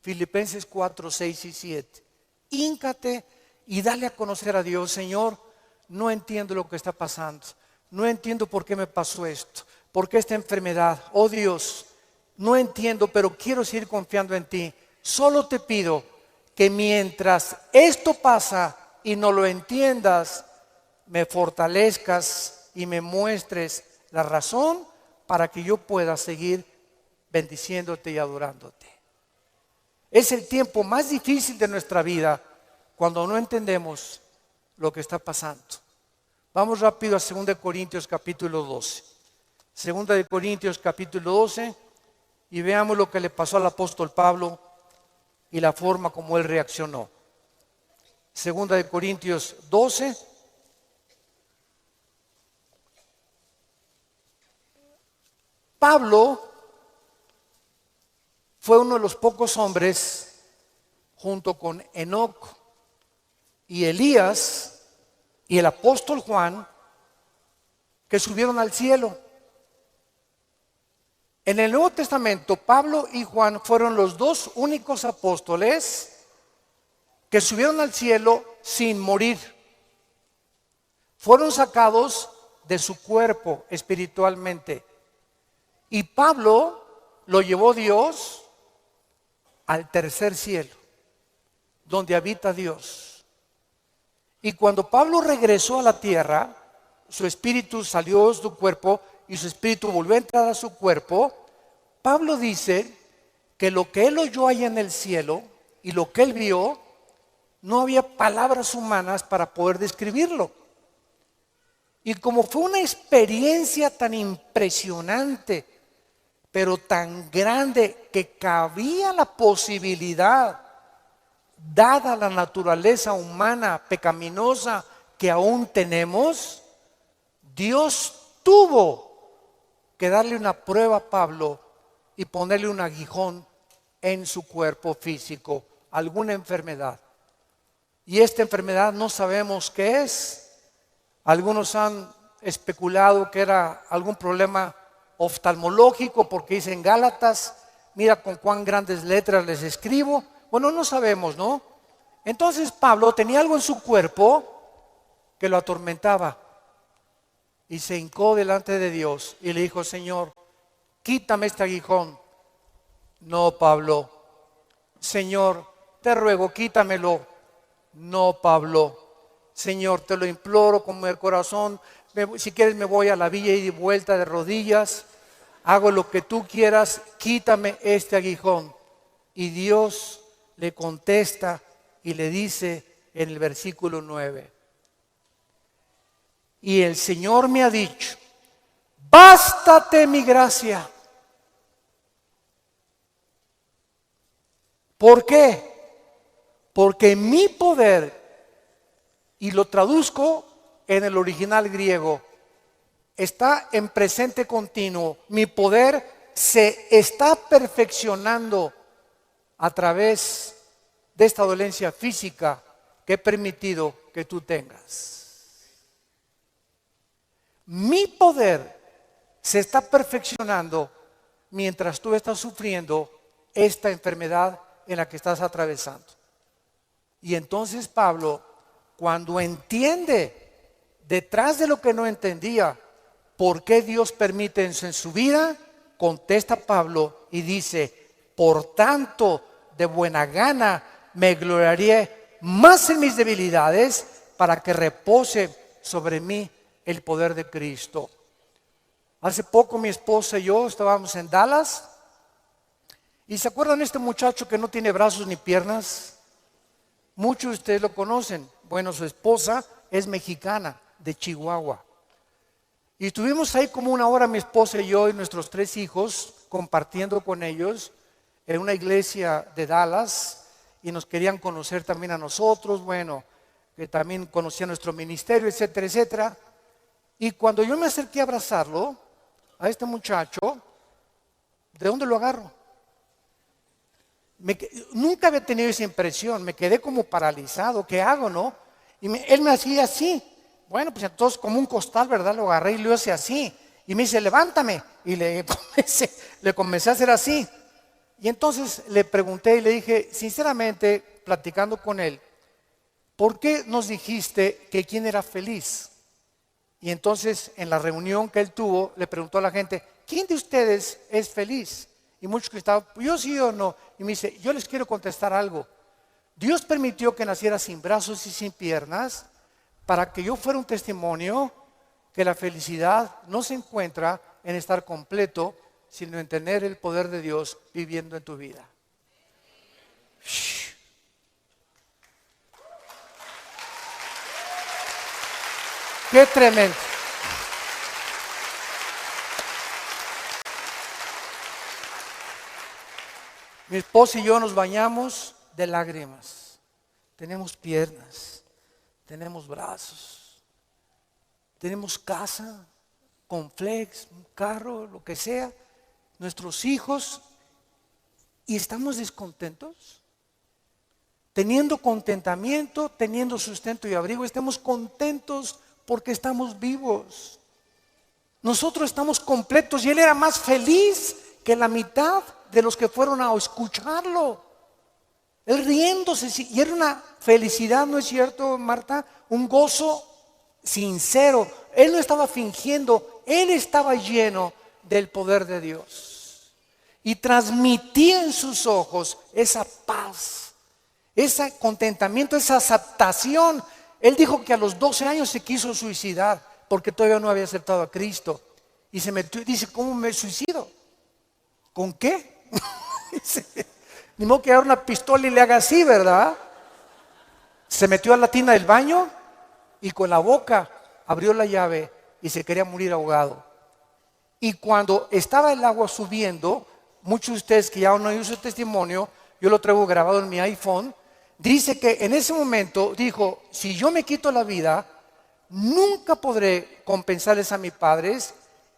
Filipenses 4, 6 y 7. Híncate y dale a conocer a Dios. Señor, no entiendo lo que está pasando. No entiendo por qué me pasó esto. ¿Por qué esta enfermedad? Oh Dios, no entiendo, pero quiero seguir confiando en ti. Solo te pido que mientras esto pasa y no lo entiendas, me fortalezcas y me muestres la razón para que yo pueda seguir bendiciéndote y adorándote. Es el tiempo más difícil de nuestra vida cuando no entendemos lo que está pasando. Vamos rápido a 2 Corintios capítulo 12. 2 Corintios capítulo 12 y veamos lo que le pasó al apóstol Pablo y la forma como él reaccionó. 2 Corintios 12. Pablo fue uno de los pocos hombres, junto con Enoc y Elías y el apóstol Juan, que subieron al cielo. En el Nuevo Testamento, Pablo y Juan fueron los dos únicos apóstoles que subieron al cielo sin morir. Fueron sacados de su cuerpo espiritualmente. Y Pablo lo llevó Dios al tercer cielo, donde habita Dios. Y cuando Pablo regresó a la tierra, su espíritu salió de su cuerpo y su espíritu volvió a entrar a su cuerpo. Pablo dice que lo que él oyó allá en el cielo y lo que él vio, no había palabras humanas para poder describirlo. Y como fue una experiencia tan impresionante, pero tan grande, que cabía la posibilidad, dada la naturaleza humana pecaminosa que aún tenemos, Dios tuvo que darle una prueba a Pablo y ponerle un aguijón en su cuerpo físico, alguna enfermedad. Y esta enfermedad no sabemos qué es. Algunos han especulado que era algún problema oftalmológico, porque dice en Gálatas, mira con cuán grandes letras les escribo. Bueno, no sabemos, ¿no? Entonces Pablo tenía algo en su cuerpo que lo atormentaba y se hincó delante de Dios y le dijo: Señor, quítame este aguijón. No, Pablo. Señor, te ruego, quítamelo. No, Pablo. Señor, te lo imploro con el corazón. Si quieres me voy a la villa y de vuelta de rodillas. Hago lo que tú quieras, quítame este aguijón. Y Dios le contesta y le dice en el versículo 9: y el Señor me ha dicho, bástate mi gracia. ¿Por qué? Porque mi poder, y lo traduzco en el original griego, está en presente continuo. Mi poder se está perfeccionando a través de esta dolencia física que he permitido que tú tengas. Mi poder se está perfeccionando mientras tú estás sufriendo esta enfermedad en la que estás atravesando. Y entonces Pablo, cuando entiende detrás de lo que no entendía, ¿por qué Dios permite eso en su vida? Contesta Pablo y dice: por tanto, de buena gana me gloriaré más en mis debilidades, para que repose sobre mí el poder de Cristo. Hace poco mi esposa y yo estábamos en Dallas, y ¿se acuerdan de este muchacho que no tiene brazos ni piernas? Muchos de ustedes lo conocen. Bueno, su esposa es mexicana, de Chihuahua. Y estuvimos ahí como una hora, mi esposa y yo y nuestros 3 hijos, compartiendo con ellos en una iglesia de Dallas. y nos querían conocer también a nosotros, bueno, que también conocían nuestro ministerio, etcétera, etcétera. Y cuando yo me acerqué a abrazarlo, a este muchacho, ¿de dónde lo agarro? Nunca había tenido esa impresión, me quedé como paralizado, ¿qué hago, no? Y él me hacía así, bueno, pues entonces como un costal, ¿verdad? Lo agarré y lo hice así, y me dice, levántame, y le comencé a hacer así. Y entonces le pregunté y le dije, sinceramente, platicando con él, ¿por qué nos dijiste que quién era feliz? Y entonces en la reunión que él tuvo, le preguntó a la gente, ¿quién de ustedes es feliz? Y muchos que estaban, yo sí o no. Y me dice, yo les quiero contestar algo. Dios permitió que naciera sin brazos y sin piernas para que yo fuera un testimonio que la felicidad no se encuentra en estar completo, sino en tener el poder de Dios viviendo en tu vida. Shh. ¡Qué tremendo! Mi esposa y yo nos bañamos de lágrimas. Tenemos piernas, tenemos brazos, tenemos casa, complex, un carro, lo que sea, nuestros hijos, y estamos descontentos. Teniendo contentamiento, teniendo sustento y abrigo, estamos contentos porque estamos vivos. Nosotros estamos completos y él era más feliz que la mitad de los que fueron a escucharlo. Él riéndose, y era una felicidad, ¿no es cierto, Marta? Un gozo sincero. Él no estaba fingiendo, él estaba lleno del poder de Dios. Y transmitía en sus ojos esa paz, ese contentamiento, esa aceptación. Él dijo que a los 12 años se quiso suicidar porque todavía no había aceptado a Cristo. Y se metió y dice, ¿cómo me suicido? ¿Con qué? Ni modo que agarre una pistola y le haga así, ¿verdad? Se metió a la tina del baño y con la boca abrió la llave y se quería morir ahogado. Y cuando estaba el agua subiendo, muchos de ustedes que ya no oído su testimonio, yo lo traigo grabado en mi iPhone, dice que en ese momento dijo, si yo me quito la vida, nunca podré compensarles a mis padres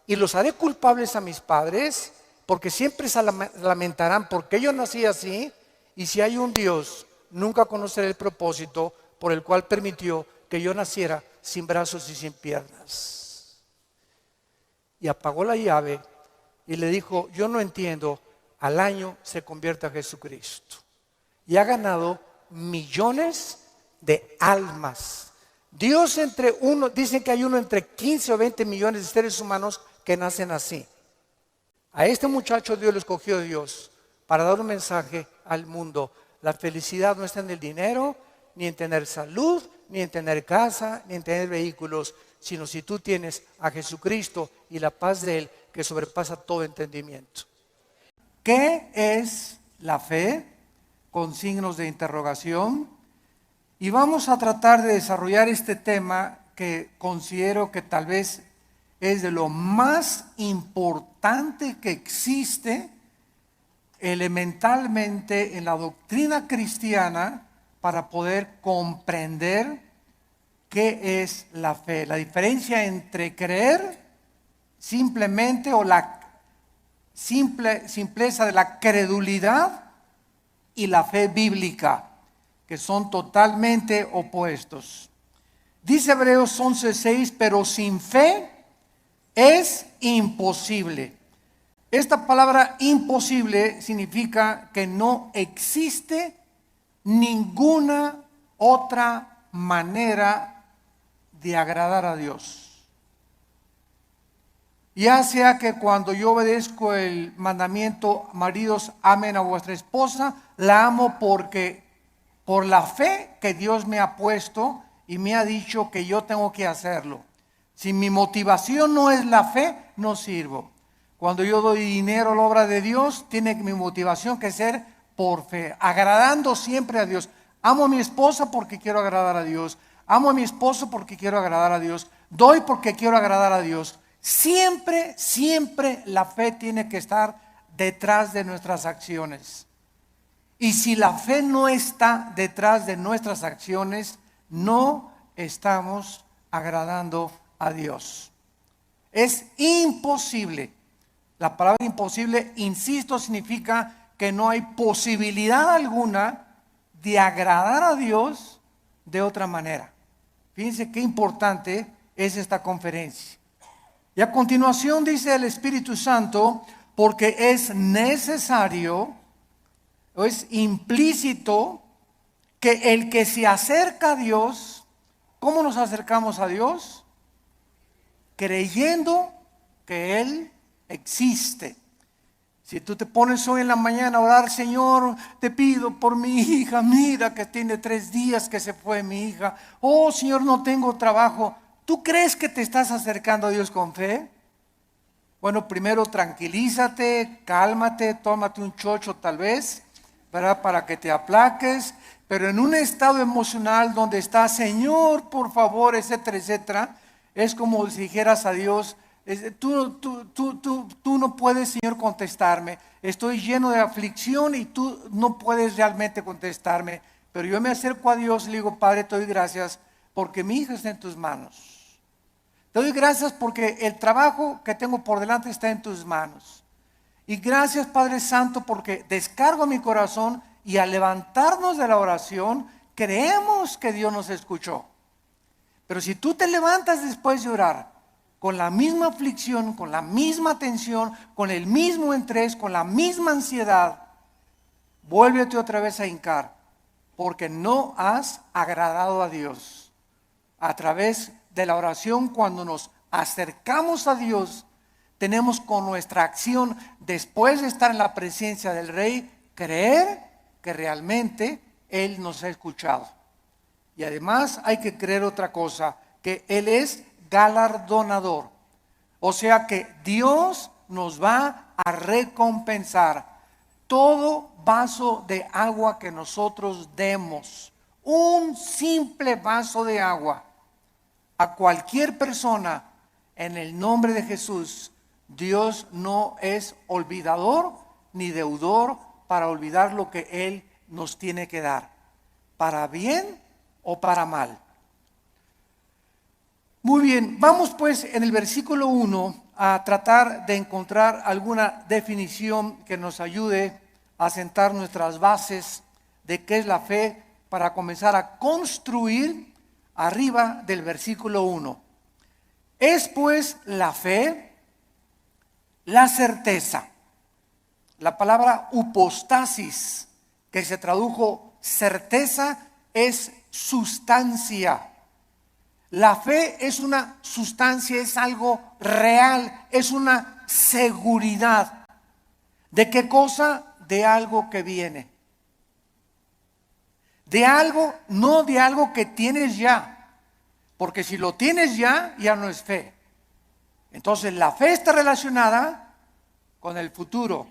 y los haré culpables a mis padres, porque siempre se lamentarán porque yo nací así, y si hay un Dios, nunca conoceré el propósito por el cual permitió que yo naciera sin brazos y sin piernas. Y apagó la llave y le dijo, yo no entiendo, al año se convierte a Jesucristo. Y ha ganado millones de almas. Dios dicen que hay uno entre 15 o 20 millones de seres humanos que nacen así. A este muchacho Dios lo escogió Dios para dar un mensaje al mundo. La felicidad no está en el dinero, ni en tener salud, ni en tener casa, ni en tener vehículos, sino si tú tienes a Jesucristo y la paz de Él que sobrepasa todo entendimiento. ¿Qué es la fe? Con signos de interrogación. Y vamos a tratar de desarrollar este tema que considero que tal vez es de lo más importante que existe elementalmente en la doctrina cristiana para poder comprender qué es la fe. La diferencia entre creer simplemente o la simpleza de la credulidad y la fe bíblica, que son totalmente opuestos. Dice Hebreos 11:6, pero sin fe es imposible. Esta palabra imposible significa que no existe ninguna otra manera de agradar a Dios. Ya sea que cuando yo obedezco el mandamiento, maridos, amen a vuestra esposa, la amo porque por la fe que Dios me ha puesto y me ha dicho que yo tengo que hacerlo. Si mi motivación no es la fe, no sirvo. Cuando yo doy dinero a la obra de Dios, tiene mi motivación que ser por fe, agradando siempre a Dios. Amo a mi esposa porque quiero agradar a Dios. Amo a mi esposo porque quiero agradar a Dios. Doy porque quiero agradar a Dios. Siempre, siempre la fe tiene que estar detrás de nuestras acciones. Y si la fe no está detrás de nuestras acciones, no estamos agradando a Dios. Es imposible. La palabra imposible, insisto, significa que no hay posibilidad alguna de agradar a Dios de otra manera. Fíjense qué importante es esta conferencia. Y a continuación dice el Espíritu Santo, porque es necesario, o es implícito, que el que se acerca a Dios, ¿cómo nos acercamos a Dios? Creyendo que Él existe. Si tú te pones hoy en la mañana a orar, Señor, te pido por mi hija, mira que tiene 3 días que se fue mi hija. Oh, Señor, no tengo trabajo. ¿Tú crees que te estás acercando a Dios con fe? Bueno, primero tranquilízate, cálmate, tómate un chocho tal vez, ¿verdad? Para que te aplaques, pero en un estado emocional donde está, Señor, por favor, etcétera, etcétera, es como si dijeras a Dios, tú no puedes, Señor, contestarme. Estoy lleno de aflicción y tú no puedes realmente contestarme. Pero yo me acerco a Dios y le digo, Padre, te doy gracias porque mi hija está en tus manos. Te doy gracias porque el trabajo que tengo por delante está en tus manos. Y gracias, Padre Santo, porque descargo mi corazón y al levantarnos de la oración, creemos que Dios nos escuchó. Pero si tú te levantas después de orar, con la misma aflicción, con la misma tensión, con el mismo estrés, con la misma ansiedad, vuélvete otra vez a hincar, porque no has agradado a Dios. A través de la oración, cuando nos acercamos a Dios, tenemos con nuestra acción, después de estar en la presencia del Rey, creer que realmente Él nos ha escuchado. Y además hay que creer otra cosa, que Él es galardonador. O sea que Dios nos va a recompensar todo vaso de agua que nosotros demos. Un simple vaso de agua a cualquier persona en el nombre de Jesús. Dios no es olvidador ni deudor para olvidar lo que Él nos tiene que dar, para bien o para mal. Muy bien, vamos pues en el versículo 1 a tratar de encontrar alguna definición que nos ayude a sentar nuestras bases de qué es la fe para comenzar a construir arriba del versículo 1. Es pues la fe, la certeza. La palabra upostasis, que se tradujo certeza, es sustancia. La fe es una sustancia, es algo real, es una seguridad. ¿De qué cosa? De algo que viene. De algo, no de algo que tienes ya. Porque si lo tienes ya, ya no es fe. Entonces la fe está relacionada con el futuro.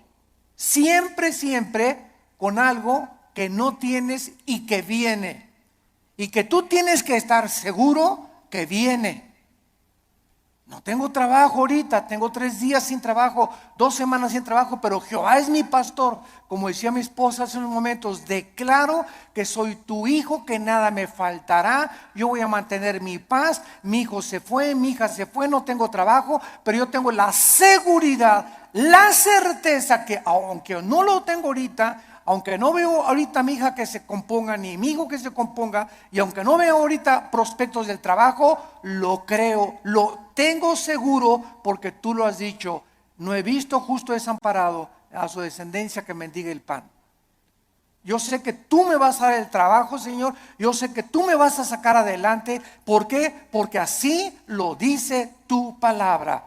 Siempre, siempre con algo que no tienes y que viene. Y que tú tienes que estar seguro que viene. No tengo trabajo ahorita, tengo 3 días sin trabajo, 2 semanas sin trabajo, pero Jehová es mi pastor. Como decía mi esposa hace unos momentos, declaro que soy tu hijo, que nada me faltará, yo voy a mantener mi paz. Mi hijo se fue, mi hija se fue, no tengo trabajo, pero yo tengo la seguridad, la certeza que aunque no lo tengo ahorita, aunque no veo ahorita a mi hija que se componga, ni mi hijo que se componga, y aunque no veo ahorita prospectos del trabajo, lo creo, lo tengo seguro porque tú lo has dicho. No he visto justo desamparado a su descendencia que mendigue el pan. Yo sé que tú me vas a dar el trabajo, Señor. Yo sé que tú me vas a sacar adelante. ¿Por qué? Porque así lo dice tu palabra.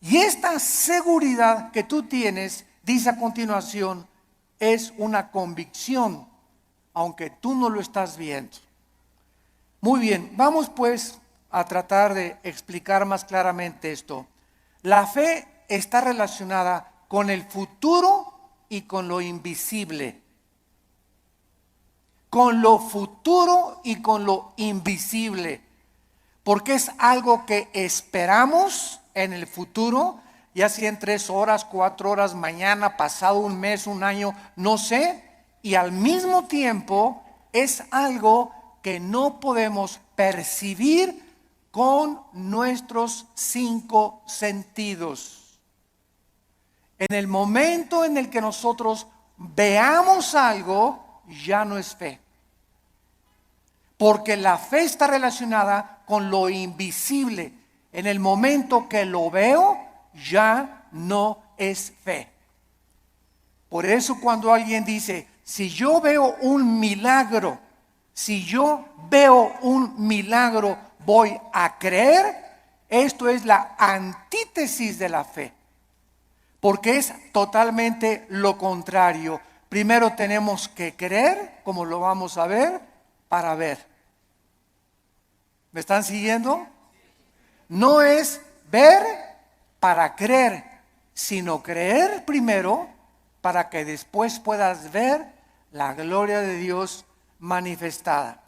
Y esta seguridad que tú tienes, dice a continuación, es una convicción, aunque tú no lo estás viendo. Muy bien, vamos pues a tratar de explicar más claramente esto. La fe está relacionada con el futuro y con lo invisible. Con lo futuro y con lo invisible. Porque es algo que esperamos en el futuro, ya sea en 3 horas, 4 horas, mañana, pasado un mes, un año, no sé. y al mismo tiempo es algo que no podemos percibir con nuestros 5 sentidos. En el momento en el que nosotros veamos algo, ya no es fe. Porque la fe está relacionada con lo invisible. En el momento que lo veo, ya no es fe. Por eso cuando alguien dice, si yo veo un milagro, voy a creer, esto es la antítesis de la fe. Porque es totalmente lo contrario. Primero tenemos que creer, como lo vamos a ver, para ver. ¿Me están siguiendo? No es ver para creer, sino creer primero para que después puedas ver la gloria de Dios manifestada.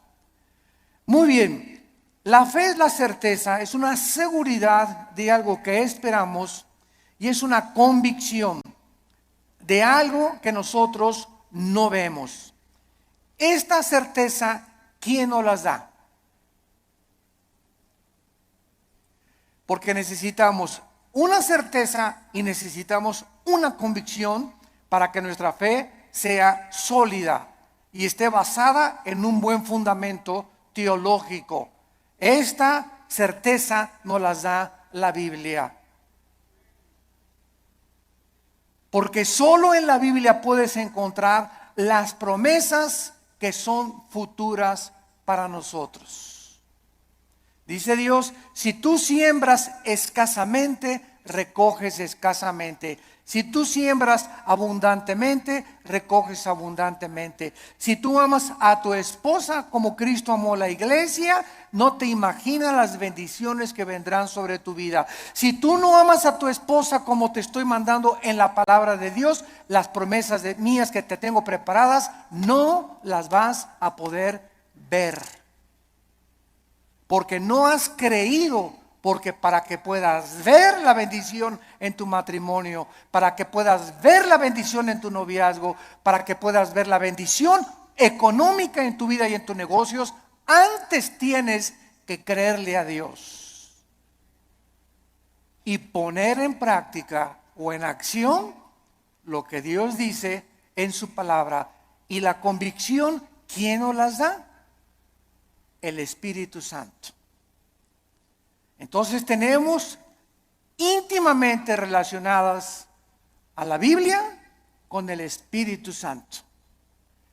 Muy bien, la fe es la certeza, es una seguridad de algo que esperamos y es una convicción de algo que nosotros no vemos. Esta certeza, ¿quién nos las da? Porque necesitamos una certeza y necesitamos una convicción para que nuestra fe sea sólida y esté basada en un buen fundamento teológico. Esta certeza nos las da la Biblia. Porque solo en la Biblia puedes encontrar las promesas que son futuras para nosotros. Dice Dios, si tú siembras escasamente, recoges escasamente. Si tú siembras abundantemente, recoges abundantemente. Si tú amas a tu esposa como Cristo amó a la iglesia, no te imaginas las bendiciones que vendrán sobre tu vida. Si tú no amas a tu esposa como te estoy mandando en la palabra de Dios, las promesas mías que te tengo preparadas, no las vas a poder ver. Porque no has creído, porque para que puedas ver la bendición en tu matrimonio, para que puedas ver la bendición en tu noviazgo, para que puedas ver la bendición económica en tu vida y en tus negocios, antes tienes que creerle a Dios y poner en práctica o en acción lo que Dios dice en su palabra. Y la convicción, ¿quién nos las da? El Espíritu Santo. Entonces tenemos íntimamente relacionadas a la Biblia con el Espíritu Santo.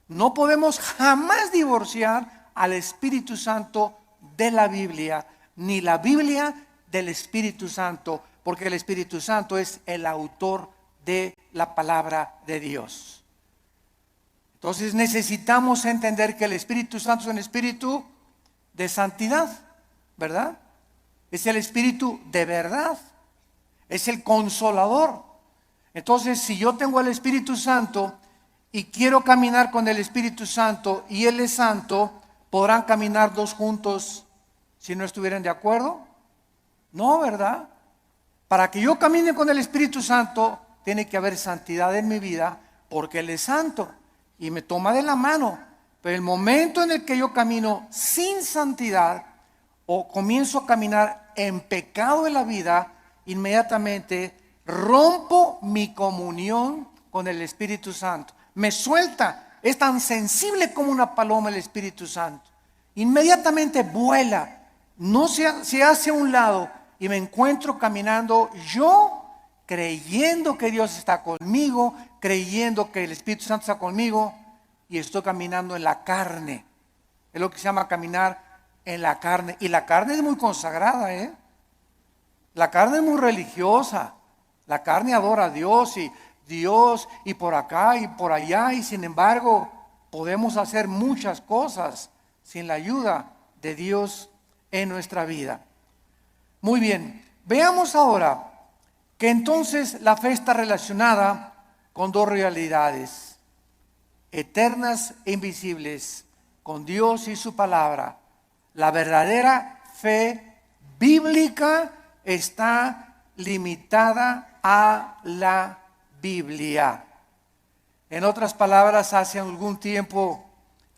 No podemos jamás divorciar al Espíritu Santo de la Biblia, ni la Biblia del Espíritu Santo, porque el Espíritu Santo es el autor de la palabra de Dios. Entonces necesitamos entender que el Espíritu Santo es un espíritu de santidad, ¿verdad? Es el espíritu de verdad, es el consolador. Entonces, si yo tengo el Espíritu Santo y quiero caminar con el Espíritu Santo y Él es santo, ¿podrán caminar dos juntos si no estuvieran de acuerdo? No, ¿verdad? Para que yo camine con el Espíritu Santo, tiene que haber santidad en mi vida, porque Él es santo y me toma de la mano. Pero el momento en el que yo camino sin santidad o comienzo a caminar en pecado en la vida, inmediatamente rompo mi comunión con el Espíritu Santo. Me suelta, es tan sensible como una paloma el Espíritu Santo. Inmediatamente vuela, no se hace a un lado y me encuentro caminando yo creyendo que Dios está conmigo, creyendo que el Espíritu Santo está conmigo. Y estoy caminando en la carne. Es lo que se llama caminar en la carne. Y la carne es muy consagrada, ¿eh? La carne es muy religiosa. La carne adora a Dios y por acá y por allá. Y sin embargo, podemos hacer muchas cosas sin la ayuda de Dios en nuestra vida. Muy bien, veamos ahora que entonces la fe está relacionada con dos realidades eternas e invisibles, con Dios y su palabra. La verdadera fe bíblica está limitada a la Biblia. En otras palabras, hace algún tiempo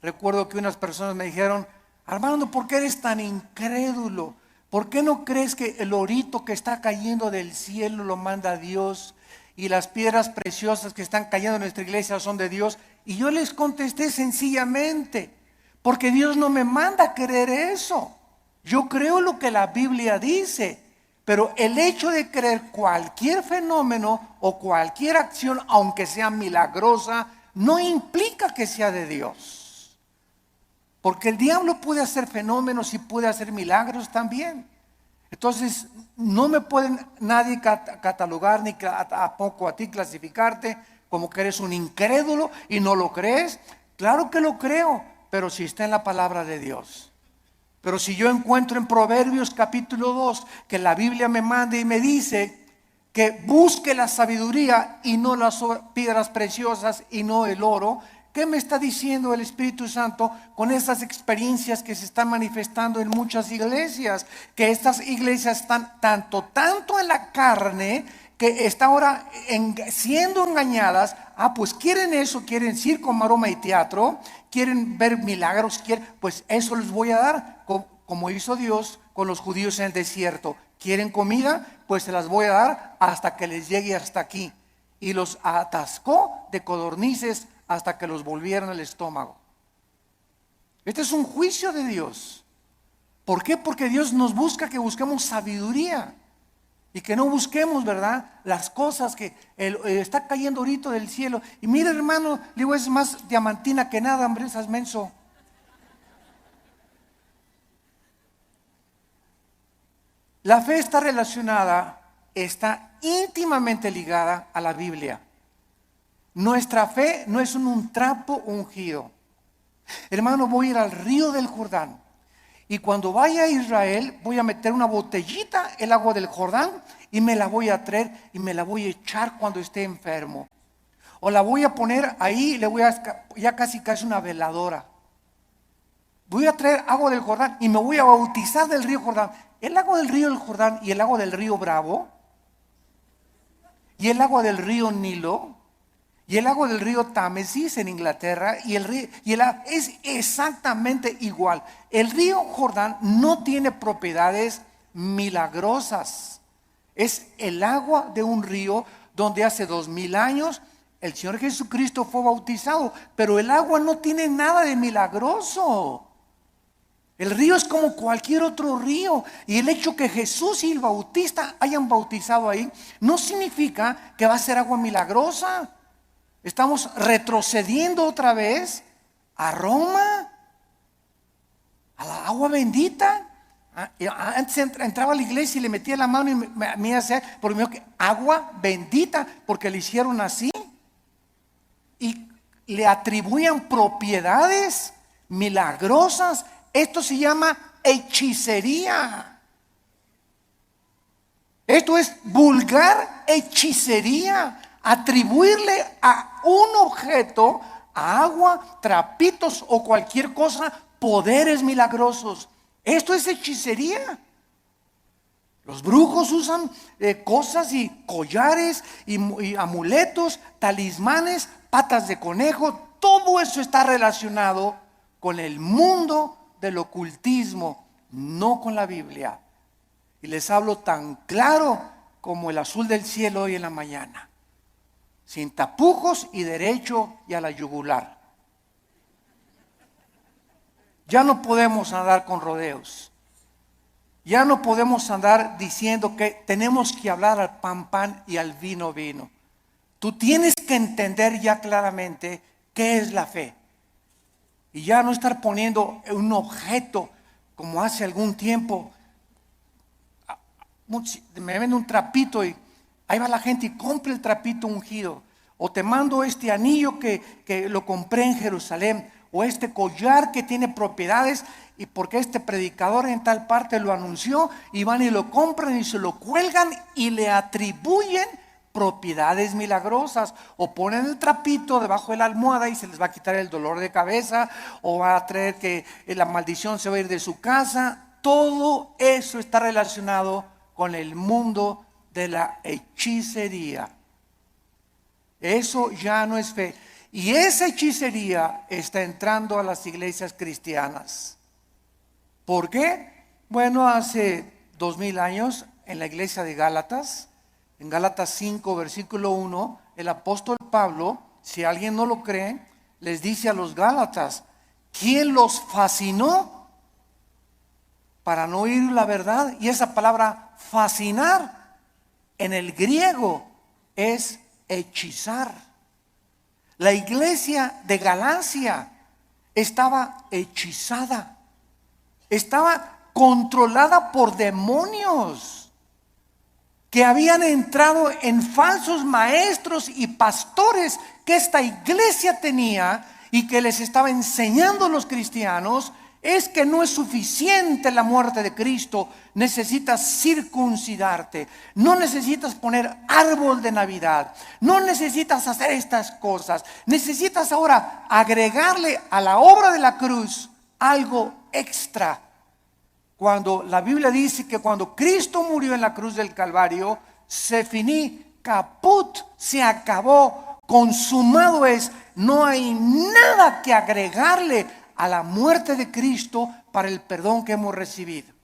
recuerdo que unas personas me dijeron: Armando, ¿por qué eres tan incrédulo? ¿Por qué no crees que el orito que está cayendo del cielo lo manda Dios? Y las piedras preciosas que están cayendo en nuestra iglesia son de Dios. Y yo les contesté sencillamente: porque Dios no me manda a creer eso. Yo creo lo que la Biblia dice. Pero el hecho de creer cualquier fenómeno o cualquier acción, aunque sea milagrosa, no implica que sea de Dios. Porque el diablo puede hacer fenómenos y puede hacer milagros también. Entonces, no me pueden nadie catalogar, ni tampoco a ti clasificarte como que eres un incrédulo y no lo crees. Claro que lo creo, pero si está en la palabra de Dios. Pero si yo encuentro en Proverbios capítulo 2 que la Biblia me manda y me dice que busque la sabiduría y no las piedras preciosas y no el oro, ¿qué me está diciendo el Espíritu Santo con esas experiencias que se están manifestando en muchas iglesias? Que estas iglesias están tanto en la carne, que está ahora siendo engañadas. Pues quieren eso, quieren circo, maroma y teatro, quieren ver milagros, pues eso les voy a dar, como hizo Dios con los judíos en el desierto. ¿Quieren comida? Pues se las voy a dar hasta que les llegue hasta aquí. Y los atascó de codornices hasta que los volvieron al estómago. Este es un juicio de Dios. ¿Por qué? Porque Dios nos busca que busquemos sabiduría. Y que no busquemos, ¿verdad?, las cosas que está cayendo ahorita del cielo. Y mira, hermano, le digo, es más diamantina que nada, hombre, esas menso. La fe está relacionada, está íntimamente ligada a la Biblia. Nuestra fe no es un trapo ungido. Hermano, voy a ir al río del Jordán. Y cuando vaya a Israel, voy a meter una botellita, el agua del Jordán, y me la voy a traer y me la voy a echar cuando esté enfermo. O la voy a poner ahí, ya casi una veladora. Voy a traer agua del Jordán y me voy a bautizar del río Jordán. El agua del río Jordán y el agua del río Bravo, y el agua del río Nilo, y el agua del río Támesis en Inglaterra, es exactamente igual. El río Jordán no tiene propiedades milagrosas. Es el agua de un río donde hace 2000 años el Señor Jesucristo fue bautizado, pero el agua no tiene nada de milagroso. El río es como cualquier otro río, y el hecho que Jesús y el Bautista hayan bautizado ahí no significa que va a ser agua milagrosa. Estamos retrocediendo otra vez a Roma, a la agua bendita. Antes entraba a la iglesia y le metía la mano y me hacía por mí agua bendita, porque le hicieron así y le atribuían propiedades milagrosas. Esto se llama hechicería. Esto es vulgar hechicería. Atribuirle a un objeto, a agua, trapitos o cualquier cosa, poderes milagrosos. Esto es hechicería. Los brujos usan cosas y collares y amuletos, talismanes, patas de conejo. Todo eso está relacionado con el mundo del ocultismo, no con la Biblia. Y les hablo tan claro como el azul del cielo hoy en la mañana, sin tapujos y derecho y a la yugular. Ya no podemos andar con rodeos. Ya no podemos andar diciendo que tenemos que hablar al pan pan y al vino vino. Tú tienes que entender ya claramente qué es la fe. Y ya no estar poniendo un objeto como hace algún tiempo. Me venden un trapito y ahí va la gente y compra el trapito ungido. O te mando este anillo que lo compré en Jerusalén. O este collar que tiene propiedades, y porque este predicador en tal parte lo anunció, y van y lo compran y se lo cuelgan y le atribuyen propiedades milagrosas. O ponen el trapito debajo de la almohada y se les va a quitar el dolor de cabeza, o va a traer que la maldición se va a ir de su casa. Todo eso está relacionado con el mundo de la hechicería. Eso ya no es fe. Y esa hechicería está entrando a las iglesias cristianas. ¿Por qué? Bueno, hace 2000 años en la iglesia de Gálatas, en Gálatas 5, versículo 1, el apóstol Pablo, si alguien no lo cree, les dice a los Gálatas, ¿quién los fascinó para no oír la verdad? Y esa palabra fascinar en el griego es hechizar. La iglesia de Galacia estaba hechizada, estaba controlada por demonios que habían entrado en falsos maestros y pastores que esta iglesia tenía y que les estaba enseñando a los cristianos. Es que no es suficiente la muerte de Cristo, necesitas circuncidarte, no necesitas poner árbol de Navidad, no necesitas hacer estas cosas, necesitas ahora agregarle a la obra de la cruz algo extra. Cuando la Biblia dice que cuando Cristo murió en la cruz del Calvario, se finí, caput, se acabó, consumado es, no hay nada que agregarle a la muerte de Cristo para el perdón que hemos recibido.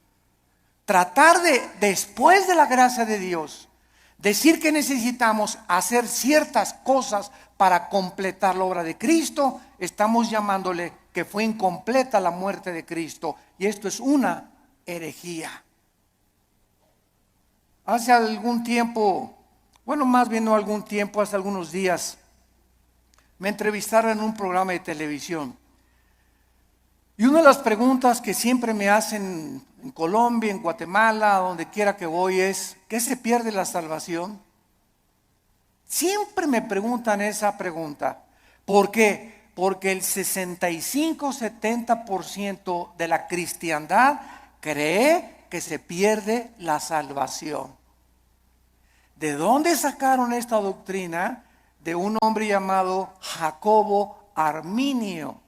Tratar de, después de la gracia de Dios, decir que necesitamos hacer ciertas cosas para completar la obra de Cristo, estamos llamándole que fue incompleta la muerte de Cristo. Y esto es una herejía. Hace algún tiempo, bueno, más bien no algún tiempo, hace algunos días, me entrevistaron en un programa de televisión. Y una de las preguntas que siempre me hacen en Colombia, en Guatemala, donde quiera que voy es, ¿qué se pierde la salvación? Siempre me preguntan esa pregunta. ¿Por qué? Porque el 65-70% de la cristiandad cree que se pierde la salvación. ¿De dónde sacaron esta doctrina? De un hombre llamado Jacobo Arminio,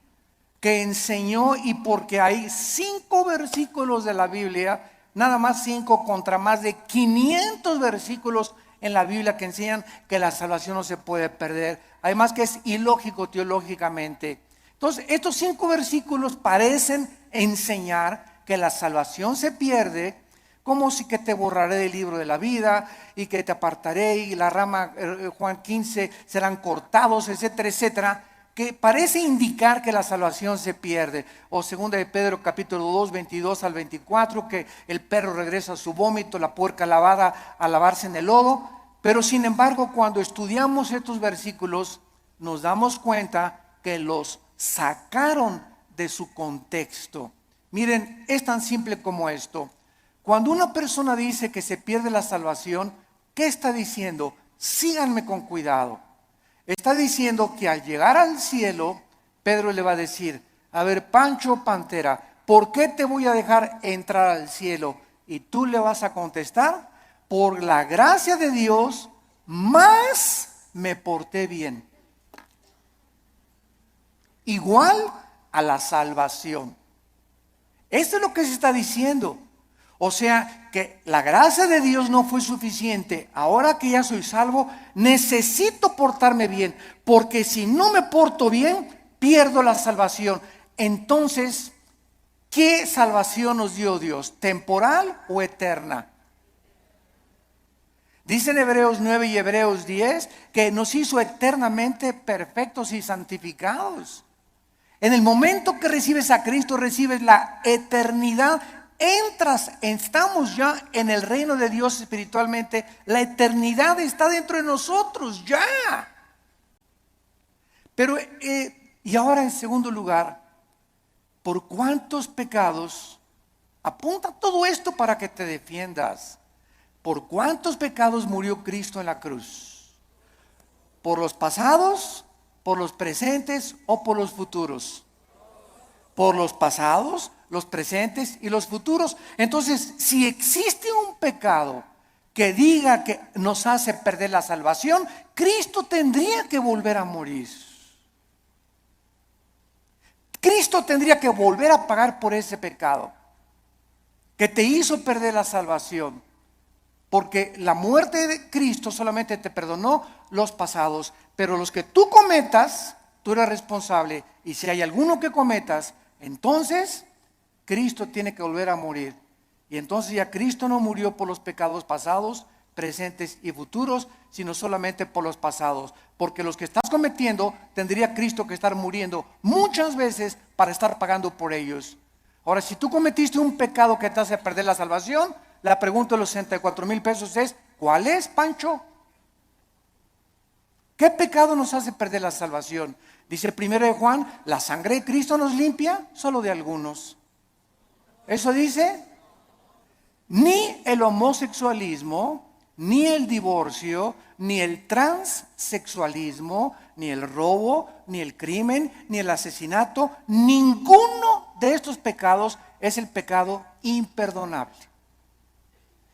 que enseñó, y porque hay 5 versículos de la Biblia, nada más 5 contra más de 500 versículos en la Biblia que enseñan que la salvación no se puede perder, además que es ilógico teológicamente. Entonces estos 5 versículos parecen enseñar que la salvación se pierde, como si que te borraré del libro de la vida y que te apartaré y la rama, Juan 15, serán cortados, etcétera, etcétera, que parece indicar que la salvación se pierde. O segunda de Pedro capítulo 2, 22 al 24, que el perro regresa a su vómito, la puerca lavada a lavarse en el lodo. Pero sin embargo, cuando estudiamos estos versículos, nos damos cuenta que los sacaron de su contexto. Miren, es tan simple como esto. Cuando una persona dice que se pierde la salvación, ¿qué está diciendo? Síganme con cuidado. Está diciendo que al llegar al cielo, Pedro le va a decir, a ver, Pancho Pantera, ¿por qué te voy a dejar entrar al cielo? Y tú le vas a contestar, por la gracia de Dios, más me porté bien. Igual a la salvación. Esto es lo que se está diciendo. O sea que la gracia de Dios no fue suficiente. Ahora que ya soy salvo, necesito portarme bien, porque si no me porto bien, pierdo la salvación. Entonces, ¿qué salvación nos dio Dios? ¿Temporal o eterna? Dicen Hebreos 9 y Hebreos 10 que nos hizo eternamente perfectos y santificados. En el momento que recibes a Cristo, recibes la eternidad. Estamos ya en el reino de Dios espiritualmente. La eternidad está dentro de nosotros ya. Pero, y ahora en segundo lugar, ¿por cuántos pecados? Apunta todo esto para que te defiendas. ¿Por cuántos pecados murió Cristo en la cruz? ¿Por los pasados, por los presentes o por los futuros? Por los pasados, los presentes y los futuros. Entonces, si existe un pecado que diga que nos hace perder la salvación, Cristo tendría que volver a morir. Cristo tendría que volver a pagar por ese pecado que te hizo perder la salvación. Porque la muerte de Cristo solamente te perdonó los pasados, pero los que tú cometas tú eres responsable, y si hay alguno que cometas, entonces Cristo tiene que volver a morir. Y entonces ya Cristo no murió por los pecados pasados, presentes y futuros, sino solamente por los pasados. Porque los que estás cometiendo, tendría Cristo que estar muriendo muchas veces para estar pagando por ellos. Ahora, si tú cometiste un pecado que te hace perder la salvación, la pregunta de los 64,000 pesos es, ¿cuál es, Pancho? ¿Qué pecado nos hace perder la salvación? Dice el 1 de Juan, la sangre de Cristo nos limpia solo de algunos. Eso dice, ni el homosexualismo, ni el divorcio, ni el transexualismo, ni el robo, ni el crimen, ni el asesinato, ninguno de estos pecados es el pecado imperdonable.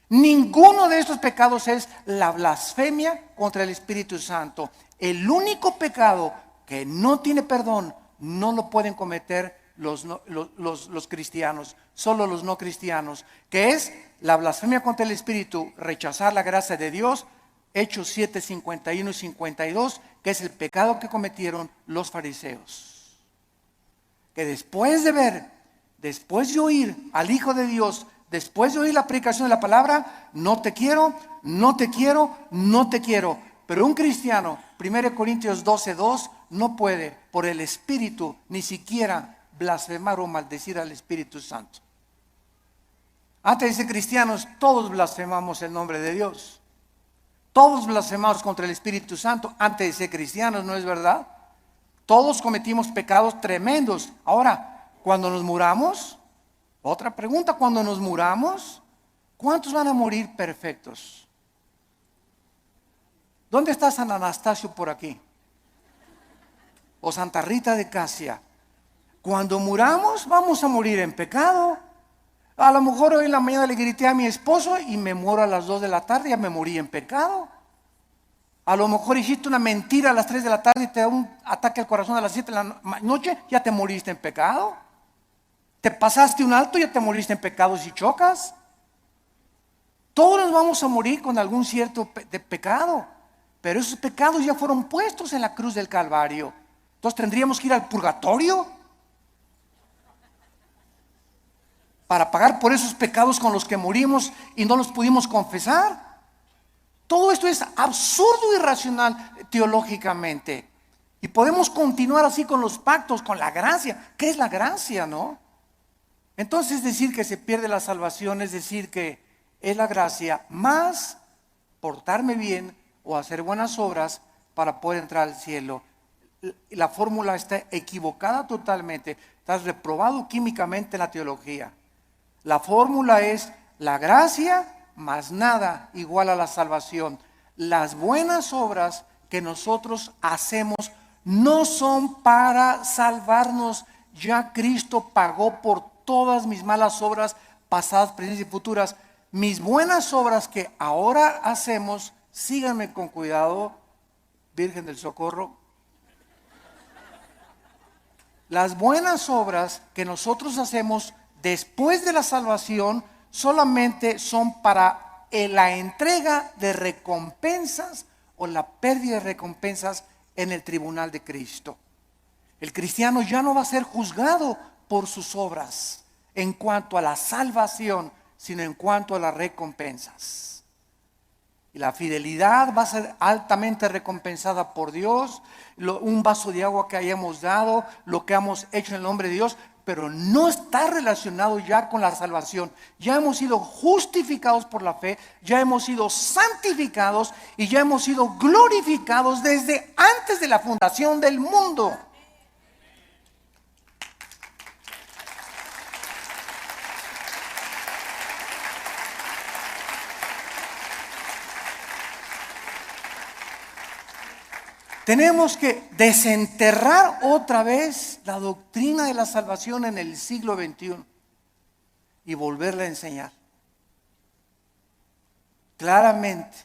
Ninguno de estos pecados es la blasfemia contra el Espíritu Santo. El único pecado que no tiene perdón no lo pueden cometer los cristianos, solo los no cristianos, que es la blasfemia contra el Espíritu, rechazar la gracia de Dios, Hechos 7, 51 y 52, que es el pecado que cometieron los fariseos. Que después de oír al Hijo de Dios, después de oír la predicación de la palabra, no te quiero, no te quiero, no te quiero. Pero un cristiano, 1 Corintios 12:2, no puede por el Espíritu ni siquiera blasfemar o maldecir al Espíritu Santo. Antes de ser cristianos, todos blasfemamos el nombre de Dios. Todos blasfemamos contra el Espíritu Santo antes de ser cristianos, ¿no es verdad? Todos cometimos pecados tremendos. Ahora, cuando nos muramos, otra pregunta, cuando nos muramos, ¿cuántos van a morir perfectos? ¿Dónde está San Anastasio por aquí? O Santa Rita de Casia. Cuando muramos, vamos a morir en pecado. A lo mejor hoy en la mañana le grité a mi esposo y me muero a las 2 de la tarde, ya me morí en pecado. A lo mejor hiciste una mentira a las 3 de la tarde y te da un ataque al corazón a las 7 de la noche, ya te moriste en pecado. Te pasaste un alto, ya te moriste en pecado si chocas. Todos nos vamos a morir con algún cierto de pecado, pero esos pecados ya fueron puestos en la cruz del Calvario. Entonces tendríamos que ir al purgatorio para pagar por esos pecados con los que morimos y no los pudimos confesar. Todo esto es absurdo y irracional teológicamente. Y podemos continuar así con los pactos, con la gracia. ¿Qué es la gracia, no? Entonces decir que se pierde la salvación es decir que es la gracia más portarme bien o hacer buenas obras para poder entrar al cielo. La fórmula está equivocada totalmente. Estás reprobado químicamente en la teología. La fórmula es la gracia más nada igual a la salvación. Las buenas obras que nosotros hacemos no son para salvarnos. Ya Cristo pagó por todas mis malas obras pasadas, presentes y futuras. Mis buenas obras que ahora hacemos, síganme con cuidado, Virgen del Socorro. Las buenas obras que nosotros hacemos después de la salvación solamente son para la entrega de recompensas o la pérdida de recompensas en el tribunal de Cristo. El cristiano ya no va a ser juzgado por sus obras en cuanto a la salvación, sino en cuanto a las recompensas. Y la fidelidad va a ser altamente recompensada por Dios. Un vaso de agua que hayamos dado, lo que hemos hecho en el nombre de Dios, pero no está relacionado ya con la salvación. Ya hemos sido justificados por la fe, ya hemos sido santificados y ya hemos sido glorificados desde antes de la fundación del mundo. Tenemos que desenterrar otra vez la doctrina de la salvación en el siglo XXI y volverla a enseñar claramente,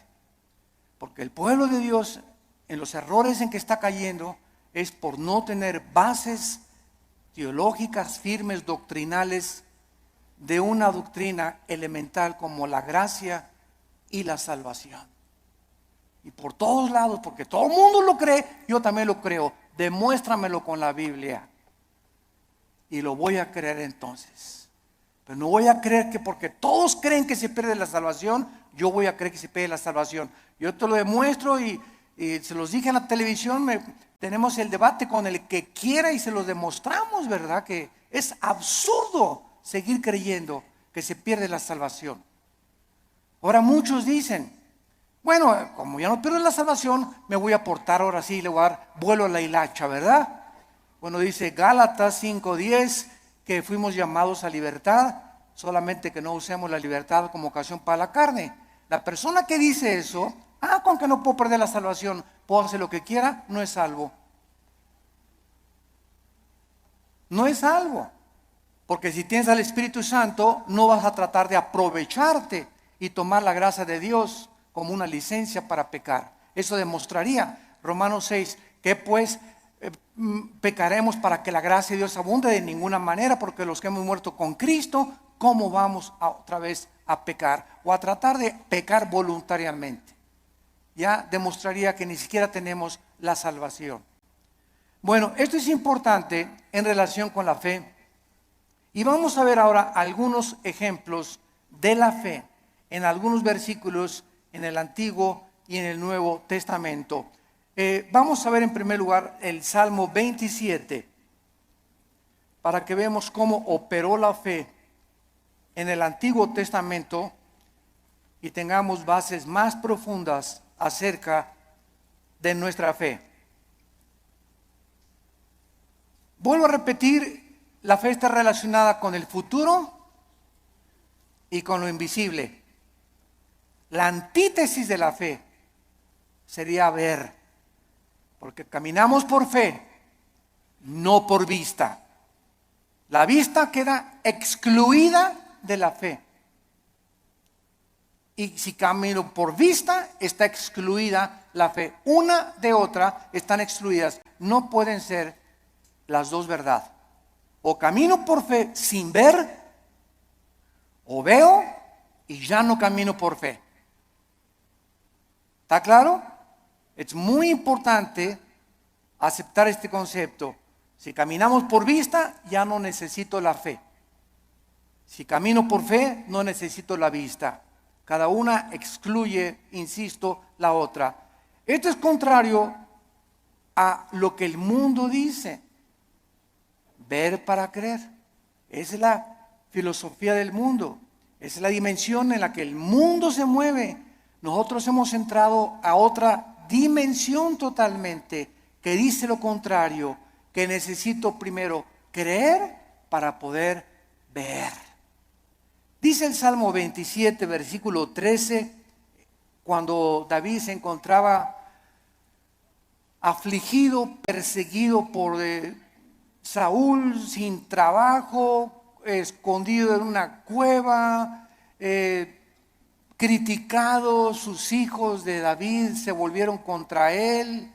porque el pueblo de Dios en los errores en que está cayendo es por no tener bases teológicas firmes, doctrinales, de una doctrina elemental como la gracia y la salvación. Y por todos lados, porque todo el mundo lo cree, yo también lo creo. demuéstramelo con la Biblia. Y lo voy a creer entonces. Pero no voy a creer que porque todos creen que se pierde la salvación, yo voy a creer que se pierde la salvación. Yo te lo demuestro y se los dije en la televisión, tenemos el debate con el que quiera y se lo demostramos, ¿verdad? Que es absurdo seguir creyendo que se pierde la salvación. Ahora muchos dicen, bueno, como ya no pierdo la salvación, me voy a portar ahora sí, le voy a dar vuelo a la hilacha, ¿verdad? Bueno, dice Gálatas 5:10 que fuimos llamados a libertad, solamente que no usemos la libertad como ocasión para la carne. La persona que dice eso, con que no puedo perder la salvación, puedo hacer lo que quiera, no es salvo. No es salvo. Porque si tienes al Espíritu Santo, no vas a tratar de aprovecharte y tomar la gracia de Dios como una licencia para pecar. Eso demostraría Romanos 6, que pues pecaremos para que la gracia de Dios abunde. De ninguna manera, porque los que hemos muerto con Cristo, ¿cómo vamos otra vez a pecar? O a tratar de pecar voluntariamente. Ya demostraría que ni siquiera tenemos la salvación. Bueno, esto es importante en relación con la fe. Y vamos a ver ahora algunos ejemplos de la fe en algunos versículos en el Antiguo y en el Nuevo Testamento. Vamos a ver en primer lugar el Salmo 27, para que veamos cómo operó la fe en el Antiguo Testamento y tengamos bases más profundas acerca de nuestra fe. Vuelvo a repetir, la fe está relacionada con el futuro y con lo invisible. La antítesis de la fe sería ver. Porque caminamos por fe, no por vista. La vista queda excluida de la fe. Y si camino por vista, está excluida la fe. Una de otra están excluidas. No pueden ser las dos verdad. O camino por fe sin ver, o veo y ya no camino por fe. ¿Está claro? Es muy importante aceptar este concepto. Si caminamos por vista, ya no necesito la fe. Si camino por fe, no necesito la vista. Cada una excluye, insisto, la otra. Esto es contrario a lo que el mundo dice. Ver para creer. Esa es la filosofía del mundo. Esa es la dimensión en la que el mundo se mueve. Nosotros hemos entrado a otra dimensión totalmente que dice lo contrario, que necesito primero creer para poder ver. Dice el Salmo 27, versículo 13, cuando David se encontraba afligido, perseguido por Saúl, sin trabajo, escondido en una cueva, criticado, sus hijos de David se volvieron contra él.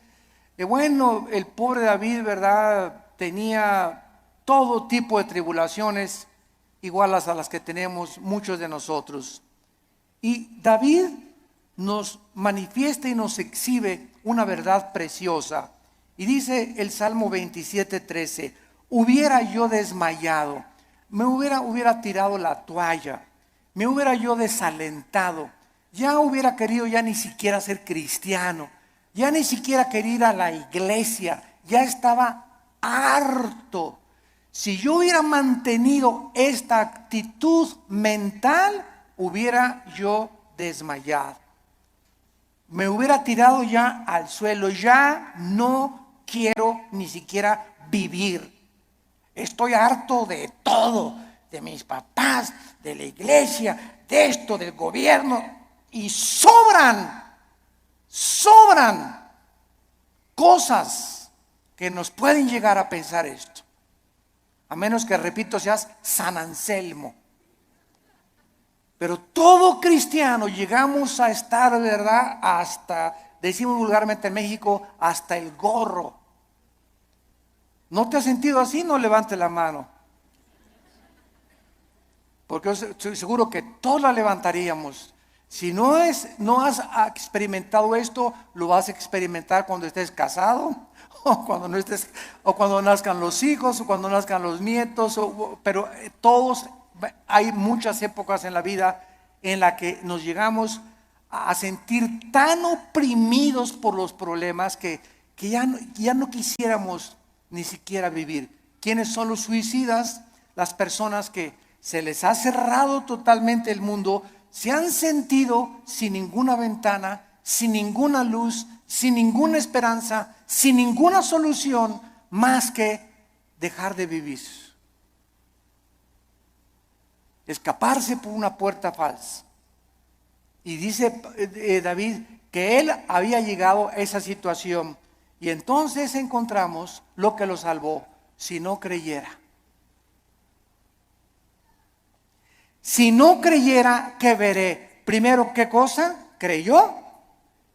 Bueno, el pobre David, ¿verdad?, tenía todo tipo de tribulaciones iguales a las que tenemos muchos de nosotros. Y David nos manifiesta y nos exhibe una verdad preciosa. Y dice el Salmo 27:13, hubiera yo desmayado, me hubiera tirado la toalla, me hubiera yo desalentado, ya hubiera querido ya ni siquiera ser cristiano, ya ni siquiera quería ir a la iglesia, ya estaba harto. Si yo hubiera mantenido esta actitud mental, hubiera yo desmayado. Me hubiera tirado ya al suelo, ya no quiero ni siquiera vivir. Estoy harto de todo, de mis papás, de la iglesia, de esto, del gobierno, y sobran cosas que nos pueden llegar a pensar esto. A menos que, repito, seas San Anselmo. Pero todo cristiano llegamos a estar, ¿verdad?, hasta, decimos vulgarmente en México, hasta el gorro. ¿No te has sentido así? No levante la mano. Porque yo estoy seguro que todos la levantaríamos Si no has experimentado esto, lo vas a experimentar cuando estés casado, o cuando no estés, o cuando nazcan los hijos, o cuando nazcan los nietos, pero hay muchas épocas en la vida en la que nos llegamos a sentir tan oprimidos por los problemas que ya no quisiéramos ni siquiera vivir. ¿Quiénes son los suicidas? Las personas que se les ha cerrado totalmente el mundo, se han sentido sin ninguna ventana, sin ninguna luz, sin ninguna esperanza, sin ninguna solución más que dejar de vivir. Escaparse por una puerta falsa. Y dice David que él había llegado a esa situación. Y entonces encontramos lo que lo salvó: si no creyera. Si no creyera, ¿qué veré? Primero, ¿qué cosa? Creyó.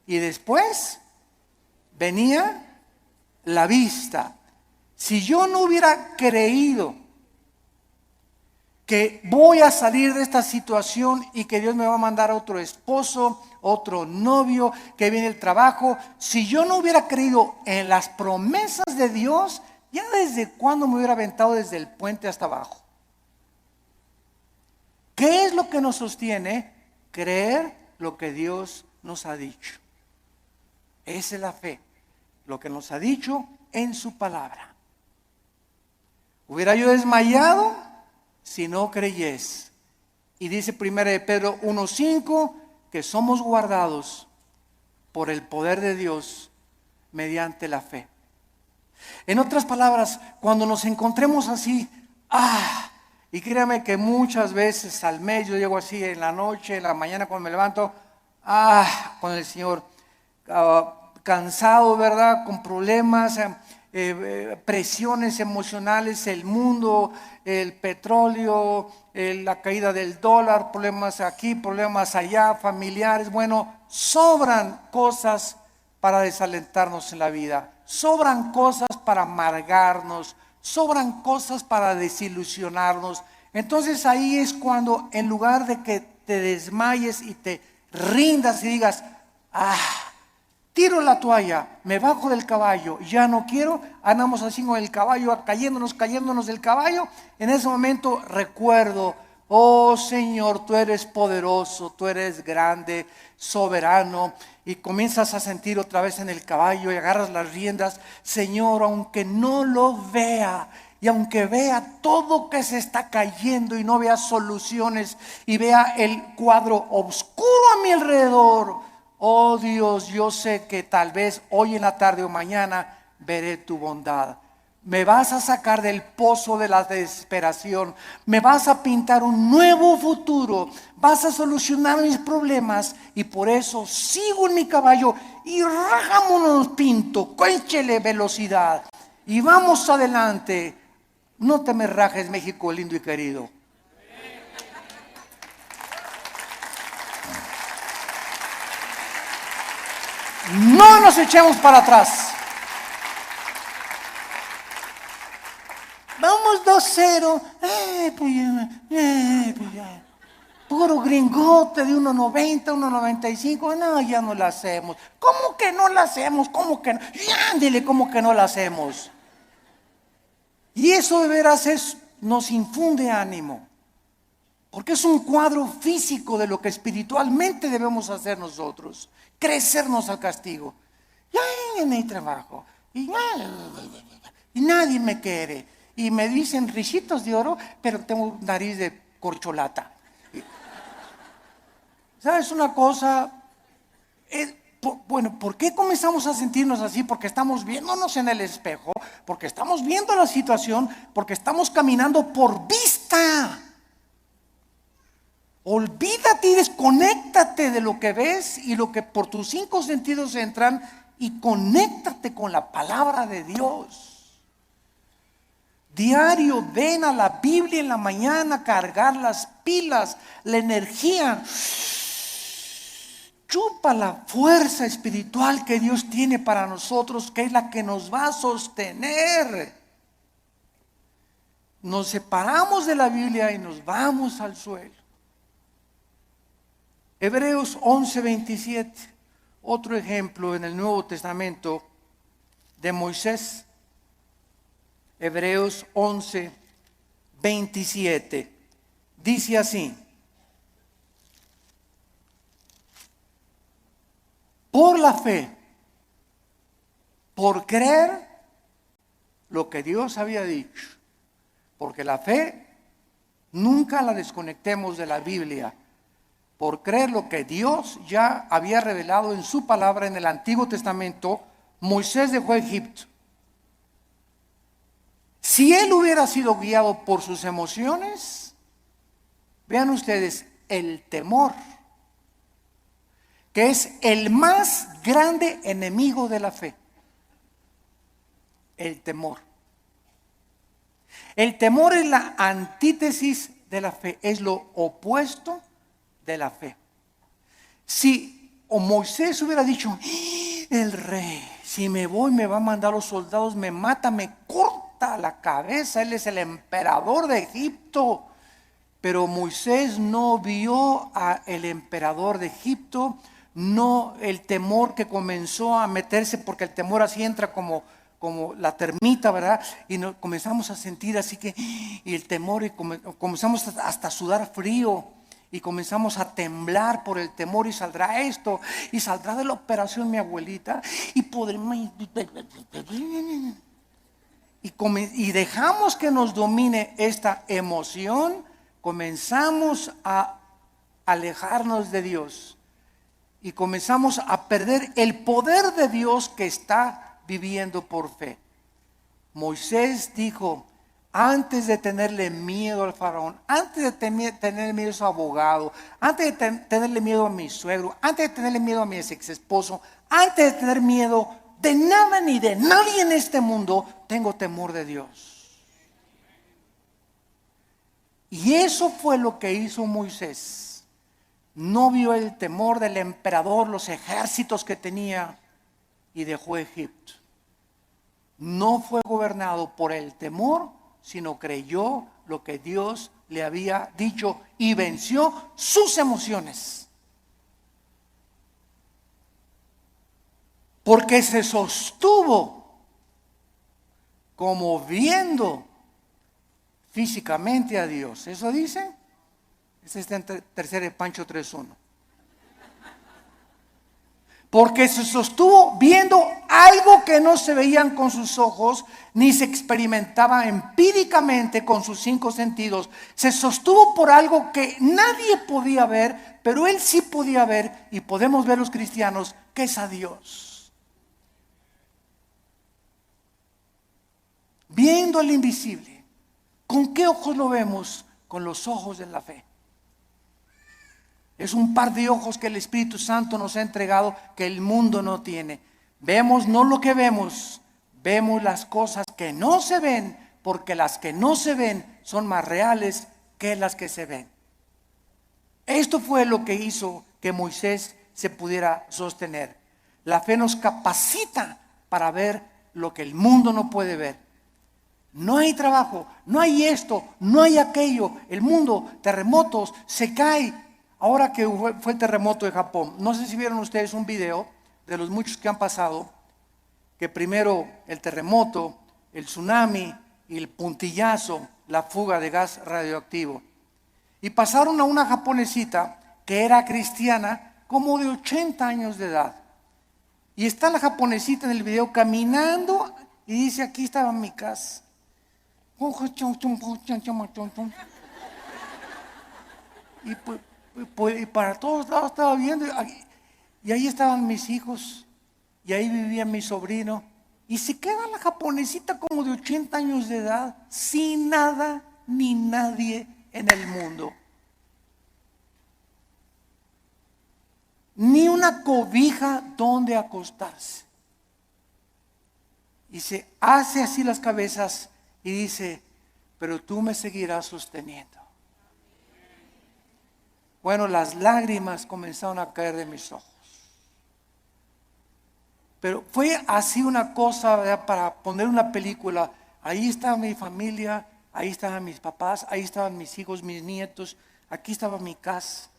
Y después venía la vista. Si yo no hubiera creído que voy a salir de esta situación y que Dios me va a mandar otro esposo, otro novio, que viene el trabajo, si yo no hubiera creído en las promesas de Dios, ya desde cuándo me hubiera aventado desde el puente hasta abajo. ¿Qué es lo que nos sostiene? Creer lo que Dios nos ha dicho. Esa es la fe, lo que nos ha dicho en su palabra. ¿Hubiera yo desmayado si no creyes? Y dice 1 Pedro 1:5 que somos guardados por el poder de Dios mediante la fe. En otras palabras, cuando nos encontremos así, y créame que muchas veces al mes yo llego así en la noche, en la mañana cuando me levanto, con el Señor, cansado, ¿verdad? Con problemas, presiones emocionales, el mundo, el petróleo, la caída del dólar, problemas aquí, problemas allá, familiares. Bueno, sobran cosas para desalentarnos en la vida, sobran cosas para amargarnos, sobran cosas para desilusionarnos. Entonces ahí es cuando, en lugar de que te desmayes y te rindas y digas, tiro la toalla, me bajo del caballo, ya no quiero, andamos así con el caballo, cayéndonos del caballo. En ese momento recuerdo: oh Señor, tú eres poderoso, tú eres grande, soberano. Y comienzas a sentir otra vez en el caballo y agarras las riendas. Señor, aunque no lo vea, y aunque vea todo que se está cayendo y no vea soluciones, y vea el cuadro oscuro a mi alrededor, oh Dios, yo sé que tal vez hoy en la tarde o mañana veré tu bondad. Me vas a sacar del pozo de la desesperación, me vas a pintar un nuevo futuro, vas a solucionar mis problemas, y por eso sigo en mi caballo y rajámonos pinto, échele velocidad y vamos adelante. No te me rajes, México lindo y querido. No nos echemos para atrás. Vamos 2-0. Pues ya. Puro gringote de 1.90, 1.95. No, ya no la hacemos. ¿Cómo que no la hacemos? ¿Cómo que no? Ya, dile, ¿cómo que no la hacemos? Y eso de veras nos infunde ánimo. Porque es un cuadro físico de lo que espiritualmente debemos hacer nosotros. Crecernos al castigo. Ya no hay trabajo. Y nadie me quiere. Y me dicen risitos de oro, pero tengo nariz de corcholata. ¿Sabes una cosa? Bueno, ¿por qué comenzamos a sentirnos así? Porque estamos viéndonos en el espejo, porque estamos viendo la situación, porque estamos caminando por vista. Olvídate y desconéctate de lo que ves y lo que por tus 5 sentidos entran, y conéctate con la palabra de Dios. Diario ven a la Biblia en la mañana, cargar las pilas, la energía. Chupa la fuerza espiritual que Dios tiene para nosotros, que es la que nos va a sostener. Nos separamos de la Biblia y nos vamos al suelo. Hebreos 11:27, otro ejemplo en el Nuevo Testamento de Moisés. Hebreos 11:27 dice así: por la fe, por creer lo que Dios había dicho, porque la fe nunca la desconectemos de la Biblia. Por creer lo que Dios ya había revelado en su palabra en el Antiguo Testamento, Moisés dejó Egipto. Si él hubiera sido guiado por sus emociones, vean ustedes, el temor, que es el más grande enemigo de la fe. El temor. El temor es la antítesis de la fe, es lo opuesto de la fe. Si Moisés hubiera dicho, el rey, si me voy me va a mandar los soldados, me mata, me corta la cabeza, él es el emperador de Egipto. Pero Moisés no vio al emperador de Egipto, no el temor que comenzó a meterse, porque el temor así entra como la termita, ¿verdad? Y comenzamos a sentir así que, y el temor, y comenzamos hasta a sudar frío, y comenzamos a temblar por el temor, y saldrá esto, y saldrá de la operación mi abuelita, y podremos, y dejamos que nos domine esta emoción, comenzamos a alejarnos de Dios, y comenzamos a perder el poder de Dios que está viviendo por fe. Moisés dijo, antes de tenerle miedo al faraón, antes de tener miedo a su abogado, antes de tenerle miedo a mi suegro, antes de tenerle miedo a mi ex esposo, antes de tener miedo de nada ni de nadie en este mundo, tengo temor de Dios. Y eso fue lo que hizo Moisés. No vio el temor del emperador, los ejércitos que tenía, y dejó Egipto. No fue gobernado por el temor, sino creyó lo que Dios le había dicho y venció sus emociones. Porque se sostuvo como viendo físicamente a Dios. ¿Eso dice? Ese está en tercera de Pancho 3:1. Porque se sostuvo viendo algo que no se veían con sus ojos, ni se experimentaba empíricamente con sus 5 sentidos. Se sostuvo por algo que nadie podía ver, pero él sí podía ver, y podemos ver los cristianos, que es a Dios. Viendo al invisible. ¿Con qué ojos lo vemos? Con los ojos de la fe. Es un par de ojos que el Espíritu Santo nos ha entregado que el mundo no tiene. Vemos no lo que vemos, vemos las cosas que no se ven, porque las que no se ven son más reales que las que se ven. Esto fue lo que hizo que Moisés se pudiera sostener. La fe nos capacita para ver lo que el mundo no puede ver. No hay trabajo, no hay esto, no hay aquello. El mundo, terremotos, se cae. Ahora que fue el terremoto de Japón, no sé si vieron ustedes un video de los muchos que han pasado, que primero el terremoto, el tsunami y el puntillazo, la fuga de gas radioactivo. Y pasaron a una japonesita que era cristiana, como de 80 años de edad. Y está la japonesita en el video caminando y dice, aquí estaba mi casa. Y para todos lados estaba viendo, y ahí estaban mis hijos, y ahí vivía mi sobrino, y se queda la japonesita como de 80 años de edad, sin nada ni nadie en el mundo, ni una cobija donde acostarse, y se hace así las cabezas y dice, pero tú me seguirás sosteniendo. Bueno, las lágrimas comenzaron a caer de mis ojos. Pero fue así una cosa, ¿verdad? Para poner una película. Ahí estaba mi familia, ahí estaban mis papás, ahí estaban mis hijos, mis nietos, aquí estaba mi casa.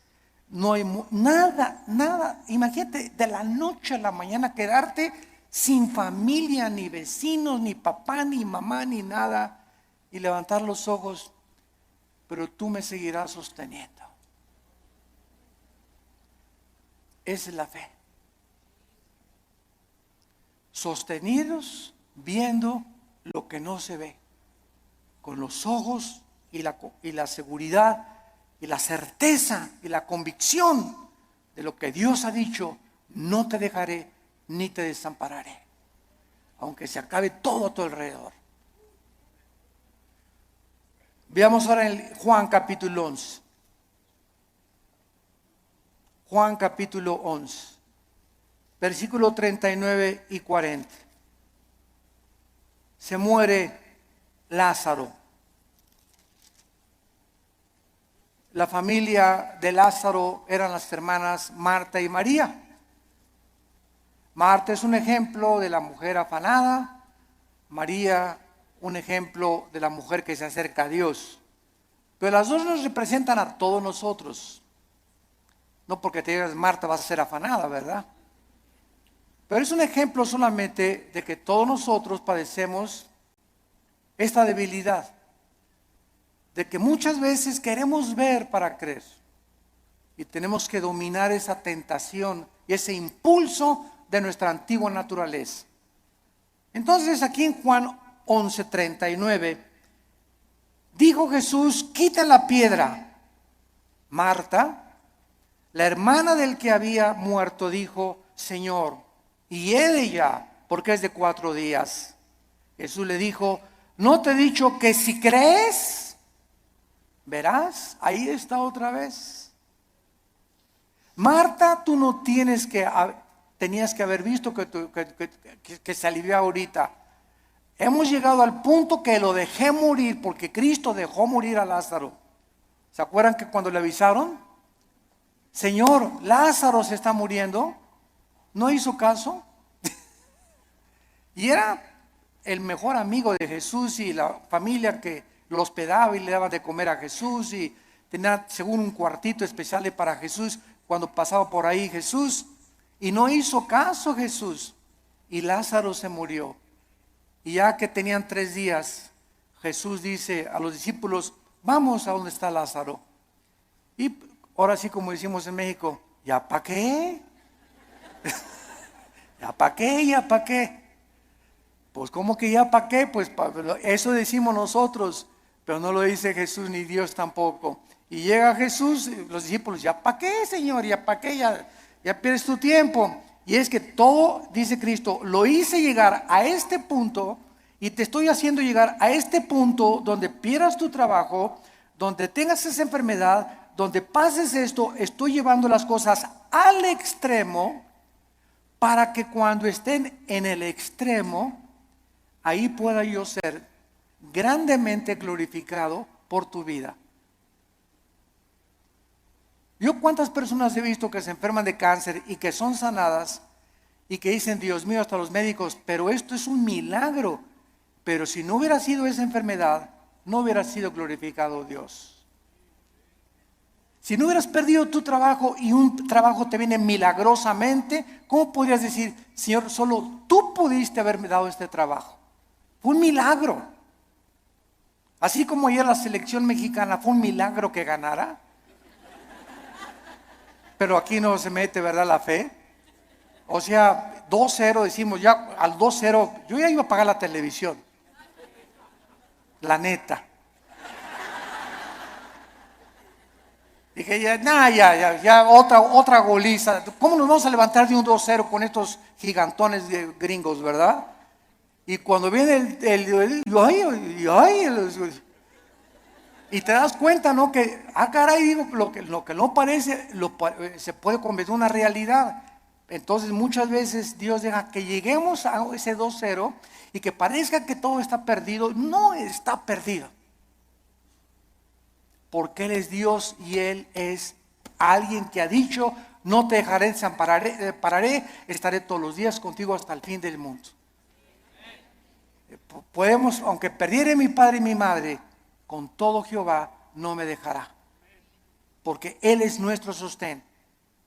No hay nada, nada. Imagínate de la noche a la mañana quedarte sin familia, ni vecinos, ni papá, ni mamá, ni nada, y levantar los ojos, pero tú me seguirás sosteniendo. Esa es la fe. Sostenidos viendo lo que no se ve, con los ojos y la seguridad y la certeza y la convicción de lo que Dios ha dicho: no te dejaré ni te desampararé, aunque se acabe todo a tu alrededor. Veamos ahora en Juan capítulo 11. Juan capítulo 11, versículo 39 y 40. Se muere Lázaro. La familia de Lázaro eran las hermanas Marta y María. Marta es un ejemplo de la mujer afanada, María un ejemplo de la mujer que se acerca a Dios. Pero las dos nos representan a todos nosotros. No porque te digas Marta vas a ser afanada, ¿verdad? Pero es un ejemplo solamente de que todos nosotros padecemos esta debilidad, de que muchas veces queremos ver para creer, y tenemos que dominar esa tentación y ese impulso de nuestra antigua naturaleza. Entonces aquí en Juan 11:39 dijo Jesús: quita la piedra. Marta, la hermana del que había muerto, dijo: Señor, y he de ya, porque es de 4 días. Jesús le dijo: ¿no te he dicho que si crees, verás? Ahí está otra vez. Marta, tú no tenías que haber visto que se alivió ahorita. Hemos llegado al punto que lo dejé morir, porque Cristo dejó morir a Lázaro. ¿Se acuerdan que cuando le avisaron? Señor, Lázaro se está muriendo. No hizo caso. Y era el mejor amigo de Jesús, y la familia que lo hospedaba y le daba de comer a Jesús, y tenía según un cuartito especial para Jesús cuando pasaba por ahí Jesús. Y no hizo caso Jesús, y Lázaro se murió. Y ya que tenían 3 días, Jesús dice a los discípulos: vamos a donde está Lázaro. Y ahora sí, como decimos en México, ¿ya para qué? ¿Ya para qué? ¿Ya para qué? Pues ¿cómo que ya para qué? Pues eso decimos nosotros, pero no lo dice Jesús ni Dios tampoco. Y llega Jesús, los discípulos: ¿ya para qué, Señor? ¿Ya para qué? Ya pierdes tu tiempo. Y es que todo, dice Cristo, lo hice llegar a este punto, y te estoy haciendo llegar a este punto donde pierdas tu trabajo, donde tengas esa enfermedad, donde pases esto. Estoy llevando las cosas al extremo para que cuando estén en el extremo, ahí pueda yo ser grandemente glorificado por tu vida. Yo cuántas personas he visto que se enferman de cáncer y que son sanadas y que dicen: Dios mío, hasta los médicos, pero esto es un milagro. Pero si no hubiera sido esa enfermedad, no hubiera sido glorificado Dios. Si no hubieras perdido tu trabajo y un trabajo te viene milagrosamente, ¿cómo podrías decir: Señor, solo tú pudiste haberme dado este trabajo? Fue un milagro. Así como ayer la selección mexicana fue un milagro que ganara. Pero aquí no se mete, ¿verdad?, la fe. O sea, 2-0, decimos, ya al 2-0, yo ya iba a pagar la televisión. La neta. Dije, ya, otra goliza. ¿Cómo nos vamos a levantar de un 2-0 con estos gigantones de gringos, verdad? Y cuando viene y te das cuenta, ¿no? Que, caray, digo, lo que no parece, se puede convertir en una realidad. Entonces muchas veces Dios deja que lleguemos a ese 2-0 y que parezca que todo está perdido. No está perdido, porque Él es Dios y Él es alguien que ha dicho: no te dejaré, desampararé, estaré todos los días contigo hasta el fin del mundo. Podemos, aunque perdiere mi padre y mi madre, con todo Jehová no me dejará. porque Él es nuestro sostén.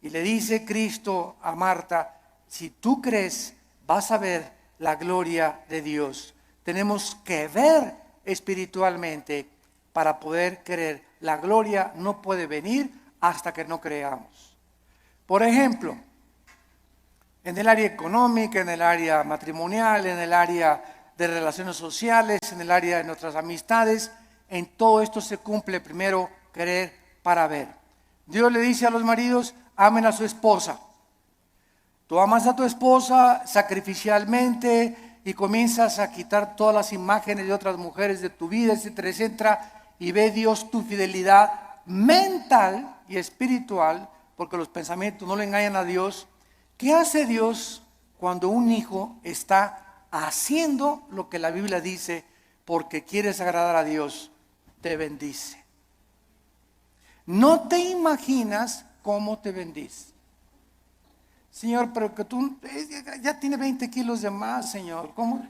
Y le dice Cristo a Marta, si tú crees, vas a ver la gloria de Dios. Tenemos que ver espiritualmente para poder creer. La gloria no puede venir hasta que no creamos. Por ejemplo, en el área económica, en el área matrimonial, en el área de relaciones sociales, en el área de nuestras amistades, en todo esto se cumple primero creer para ver. Dios le dice a los maridos, amen a su esposa. Tú amas a tu esposa sacrificialmente y comienzas a quitar todas las imágenes de otras mujeres de tu vida, etcétera, etcétera, y ve Dios tu fidelidad mental y espiritual, porque los pensamientos no le engañan a Dios. ¿Qué hace Dios cuando un hijo está haciendo lo que la Biblia dice porque quieres agradar a Dios? Te bendice. No te imaginas cómo te bendice. Señor, pero que tú ya tiene 20 kilos de más, Señor. ¿Cómo?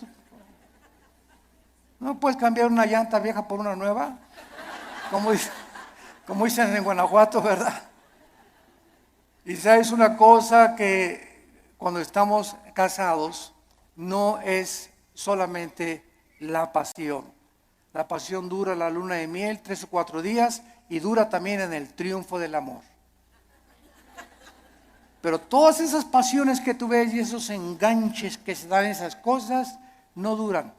¿No puedes cambiar una llanta vieja por una nueva? Como dicen en Guanajuato, ¿verdad? Y sabes una cosa, que cuando estamos casados no es solamente la pasión. La pasión dura la luna de miel 3 o 4 días y dura también en el triunfo del amor. Pero todas esas pasiones que tú ves y esos enganches que se dan, esas cosas, no duran.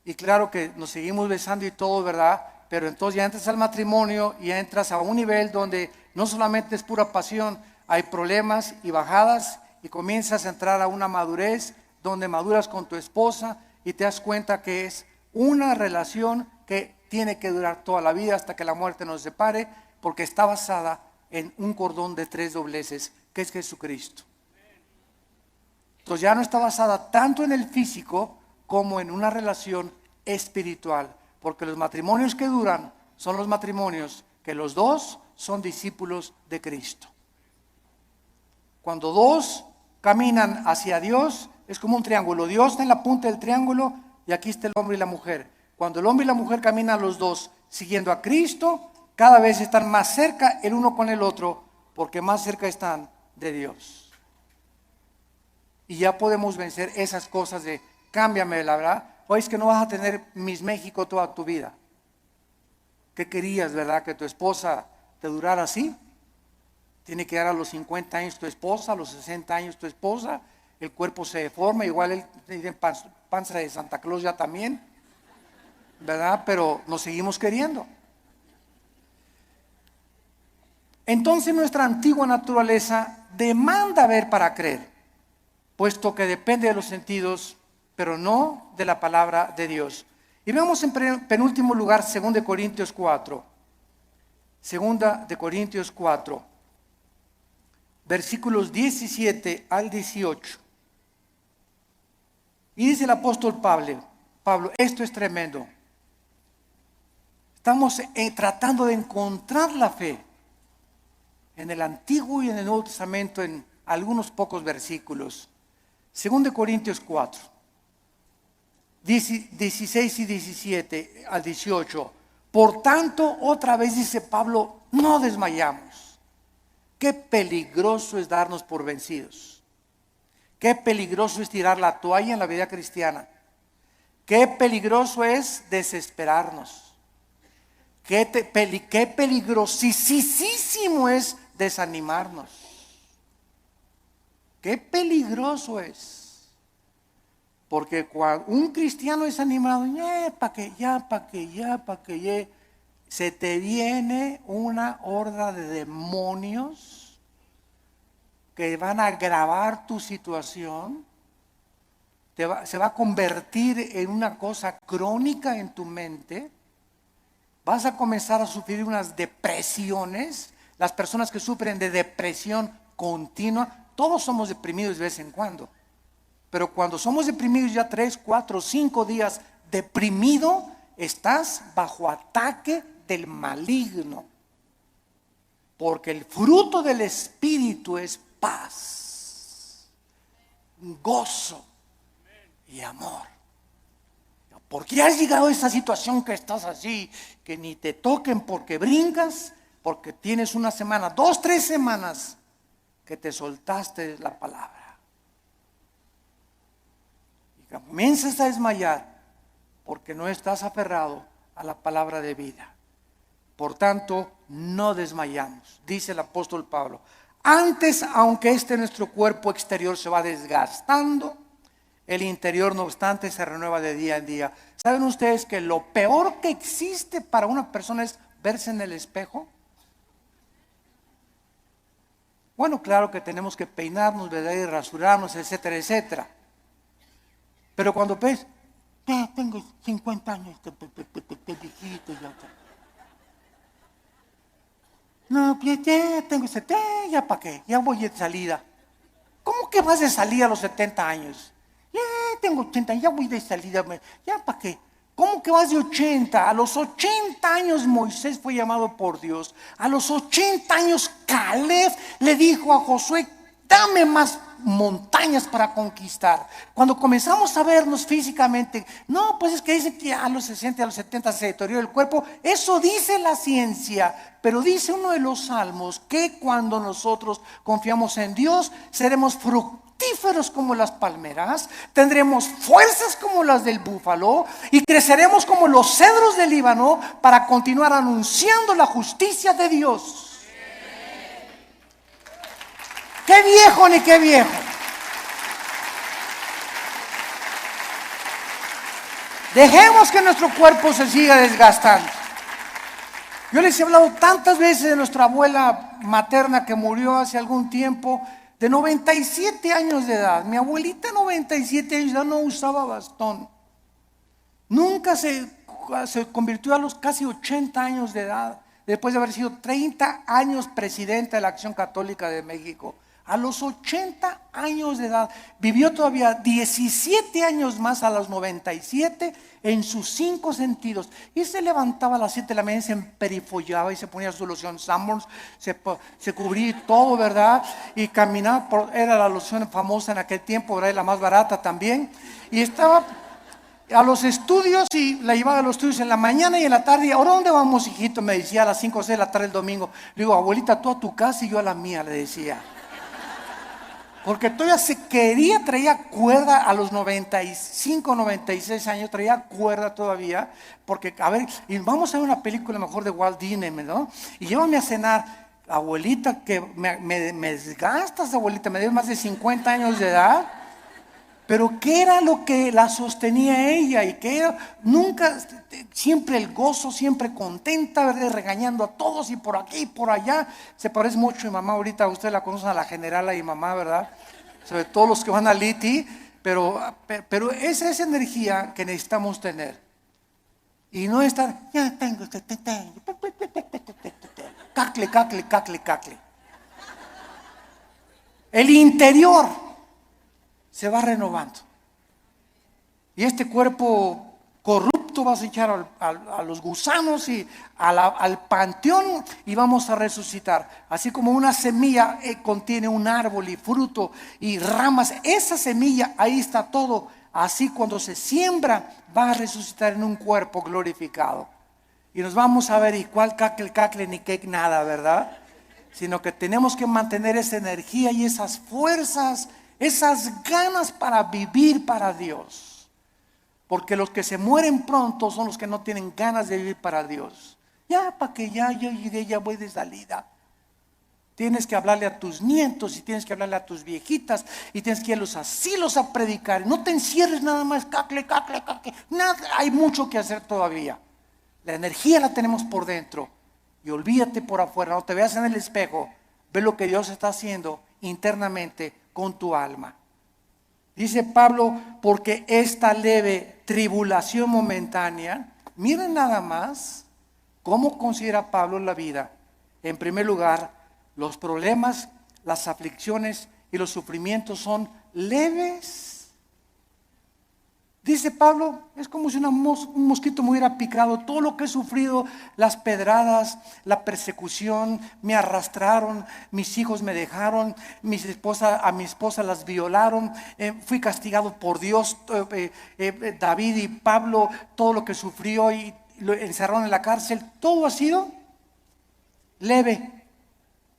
Y claro que nos seguimos besando y todo, ¿verdad? Pero entonces ya entras al matrimonio y ya entras a un nivel donde no solamente es pura pasión, hay problemas y bajadas y comienzas a entrar a una madurez donde maduras con tu esposa y te das cuenta que es una relación que tiene que durar toda la vida hasta que la muerte nos separe, porque está basada en un cordón de 3 dobleces, que es Jesucristo. Entonces ya no está basada tanto en el físico como en una relación espiritual, porque los matrimonios que duran son los matrimonios que los dos son discípulos de Cristo. Cuando dos caminan hacia Dios, es como un triángulo. Dios está en la punta del triángulo y aquí está el hombre y la mujer. Cuando el hombre y la mujer caminan los dos siguiendo a Cristo, cada vez están más cerca el uno con el otro, porque más cerca están de Dios. Y ya podemos vencer esas cosas de cámbiame, la verdad. O es que no vas a tener Miss México toda tu vida. ¿Qué querías, verdad? Que tu esposa te durara así. Tiene que dar a los 50 años tu esposa, a los 60 años tu esposa. El cuerpo se deforma, igual él tiene panza de Santa Claus ya también, ¿verdad? Pero nos seguimos queriendo. Entonces nuestra antigua naturaleza demanda ver para creer, puesto que depende de los sentidos, pero no de la palabra de Dios. Y veamos en penúltimo lugar 2 de Corintios 4. 2 de Corintios 4, versículos 17 al 18. Y dice el apóstol Pablo, esto es tremendo. Estamos tratando de encontrar la fe en el Antiguo y en el Nuevo Testamento en algunos pocos versículos. 2 de Corintios 4, 16 y 17 al 18. Por tanto, otra vez dice Pablo, no desmayamos. Qué peligroso es darnos por vencidos. Qué peligroso es tirar la toalla en la vida cristiana. Qué peligroso es desesperarnos. Qué peligrosísimo es desanimarnos. Qué peligroso es. Porque cuando un cristiano es animado, se te viene una horda de demonios que van a agravar tu situación. Se va a convertir en una cosa crónica en tu mente. Vas a comenzar a sufrir unas depresiones. Las personas que sufren de depresión continua, todos somos deprimidos de vez en cuando. Pero cuando somos deprimidos ya 3, 4, 5 días deprimido, estás bajo ataque del maligno. Porque el fruto del Espíritu es paz, gozo y amor. Porque has llegado a esa situación que estás así, que ni te toquen porque brincas, porque tienes una semana, 2, 3 semanas que te soltaste la palabra. Y comienzas a desmayar porque no estás aferrado a la palabra de vida. Por tanto, no desmayamos, dice el apóstol Pablo. Antes, aunque nuestro cuerpo exterior se va desgastando, el interior, no obstante, se renueva de día en día. ¿Saben ustedes que lo peor que existe para una persona es verse en el espejo? Bueno, claro que tenemos que peinarnos, ¿verdad? Y rasurarnos, etcétera, etcétera. Pero cuando ves, ya tengo 50 años, viejito, ya. No, ya tengo 70, ya para qué, ya voy de salida. ¿Cómo que vas de salida a los 70 años? Ya tengo 80, ya voy de salida, ya para qué. ¿Cómo que vas de 80? A los 80 años Moisés fue llamado por Dios. A los 80 años Caleb le dijo a Josué, dame más montañas para conquistar. Cuando comenzamos a vernos físicamente, no, pues es que dice que a los 60, a los 70 se deteriora el cuerpo. Eso dice la ciencia, pero dice uno de los salmos que cuando nosotros confiamos en Dios, seremos fructíferos como las palmeras, tendremos fuerzas como las del búfalo y creceremos como los cedros del Líbano para continuar anunciando la justicia de Dios. ¡Qué viejo ni qué viejo! Dejemos que nuestro cuerpo se siga desgastando. Yo les he hablado tantas veces de nuestra abuela materna que murió hace algún tiempo, de 97 años de edad. Mi abuelita, 97 años de edad, no usaba bastón. Nunca se convirtió a los casi 80 años de edad, después de haber sido 30 años presidente de la Acción Católica de México. A los 80 años de edad, vivió todavía 17 años más a los 97 en sus 5 sentidos. Y se levantaba a las 7 de la mañana, se emperifollaba y se ponía su loción Sanborns, se cubría todo, ¿verdad? Y caminaba, era la loción famosa en aquel tiempo, ¿verdad? Y la más barata también. Y estaba a los estudios y la llevaba a los estudios en la mañana y en la tarde. ¿Ahora dónde vamos, hijito? Me decía a las 5 o 6 de la tarde el domingo. Le digo, abuelita, tú a tu casa y yo a la mía, le decía. Porque todavía traía cuerda a los 95, 96 años, traía cuerda todavía, porque, a ver, y vamos a ver una película mejor de Walt Disney, ¿no? Y llévame a cenar, abuelita, que me desgastas, abuelita, me dio más de 50 años de edad, pero ¿qué era lo que la sostenía ella? Y que era nunca, siempre el gozo, siempre contenta, ¿verdad? Regañando a todos y por aquí y por allá. Se parece mucho a mi mamá ahorita, ustedes la conocen, a la generala y mamá, ¿verdad? Sobre todo los que van a Liti, pero esa es energía que necesitamos tener. Y no estar, ya tengo, cacle, cacle, cacle, cacle. El interior se va renovando. Y este cuerpo corrupto vas a echar a los gusanos y al panteón y vamos a resucitar. Así como una semilla contiene un árbol y fruto y ramas, esa semilla, ahí está todo. Así cuando se siembra va a resucitar en un cuerpo glorificado. Y nos vamos a ver, y cuál cacle, ni qué nada, ¿verdad? Sino que tenemos que mantener esa energía y esas fuerzas, esas ganas para vivir para Dios. Porque los que se mueren pronto son los que no tienen ganas de vivir para Dios. Ya, para que ya yo llegué, ya voy de salida. Tienes que hablarle a tus nietos y tienes que hablarle a tus viejitas y tienes que ir a los asilos a predicar. No te encierres nada más, cacle, cacle, cacle. Nada, hay mucho que hacer todavía. La energía la tenemos por dentro. Y olvídate por afuera, no te veas en el espejo. Ve lo que Dios está haciendo internamente con tu alma. Dice Pablo, porque esta leve tribulación momentánea, miren nada más cómo considera Pablo la vida. En primer lugar, los problemas, las aflicciones y los sufrimientos son leves. Dice Pablo, es como si un mosquito me hubiera picado. Todo lo que he sufrido, las pedradas, la persecución, me arrastraron, mis hijos me dejaron, a mi esposa las violaron, fui castigado por Dios. David y Pablo, todo lo que sufrió y lo encerraron en la cárcel, todo ha sido leve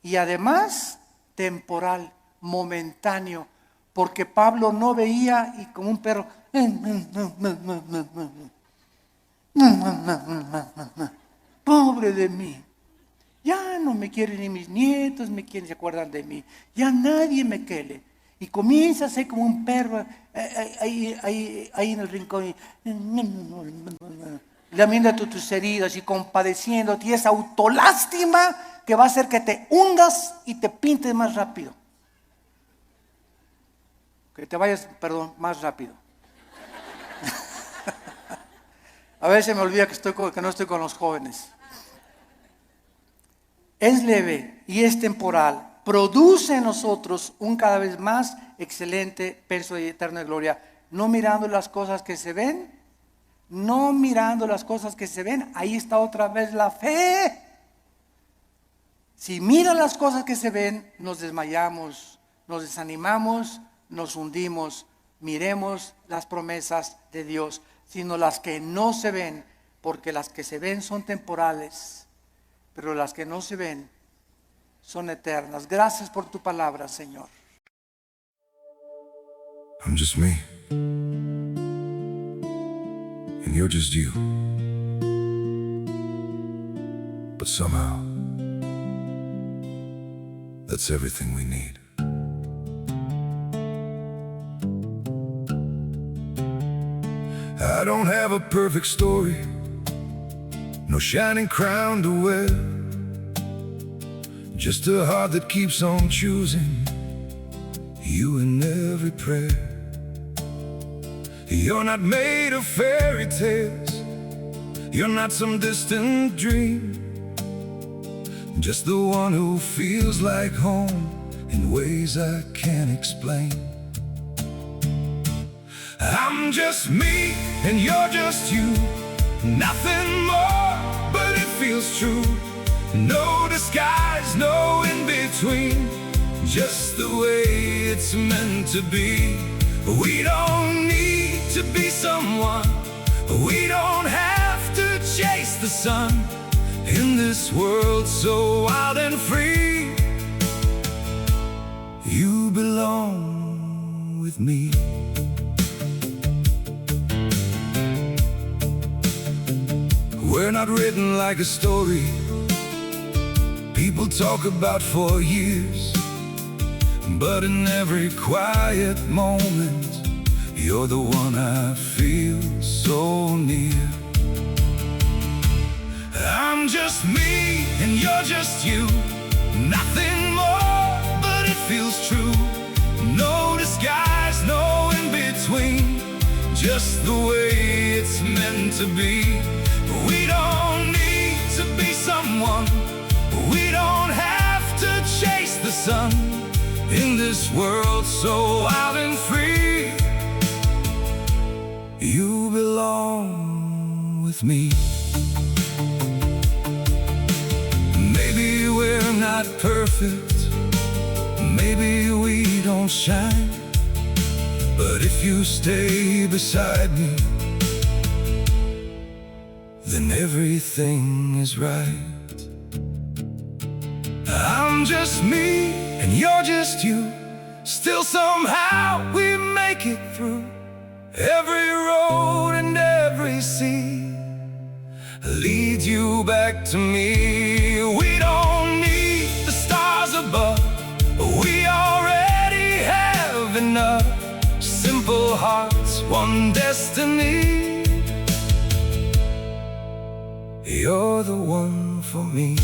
y además temporal, momentáneo, porque Pablo no veía y como un perro, pobre de mí, ya no me quieren ni mis nietos, se acuerdan de mí, ya nadie me quiere. Y comienza a ser como un perro ahí en el rincón, y lamiendo tus heridas y compadeciéndote, y esa autolástima que va a hacer que te hundas y te pintes más rápido. Que te vayas, más rápido. A veces me olvida que no estoy con los jóvenes. Es leve y es temporal. Produce en nosotros un cada vez más excelente peso y eterna gloria. No mirando las cosas que se ven. No mirando las cosas que se ven. Ahí está otra vez la fe. Si miran las cosas que se ven, nos desmayamos, nos desanimamos, nos hundimos. Miremos las promesas de Dios, sino las que no se ven, porque las que se ven son temporales, pero las que no se ven son eternas. Gracias por tu palabra, Señor. I'm just me, and you're just you. But somehow, that's everything we need. I don't have a perfect story, no shining crown to wear, just a heart that keeps on choosing you in every prayer. You're not made of fairy tales, you're not some distant dream, just the one who feels like home in ways I can't explain. I'm just me, and you're just you. Nothing more, but it feels true. No disguise, no in-between, just the way it's meant to be. We don't need to be someone, we don't have to chase the sun. In this world so wild and free, you belong with me. We're not written like a story people talk about for years, but in every quiet moment, you're the one I feel so near. I'm just me, and you're just you. Nothing more, but it feels true. No disguise, no in-between, just the way it's meant to be. We don't need to be someone, we don't have to chase the sun. In this world so wild and free, you belong with me. Maybe we're not perfect, maybe we don't shine, but if you stay beside me, then everything is right. I'm just me, and you're just you. Still somehow we make it through every road and every sea. Lead you back to me. We don't need the stars above, we already have enough. Simple hearts, one destiny. You're the one for me.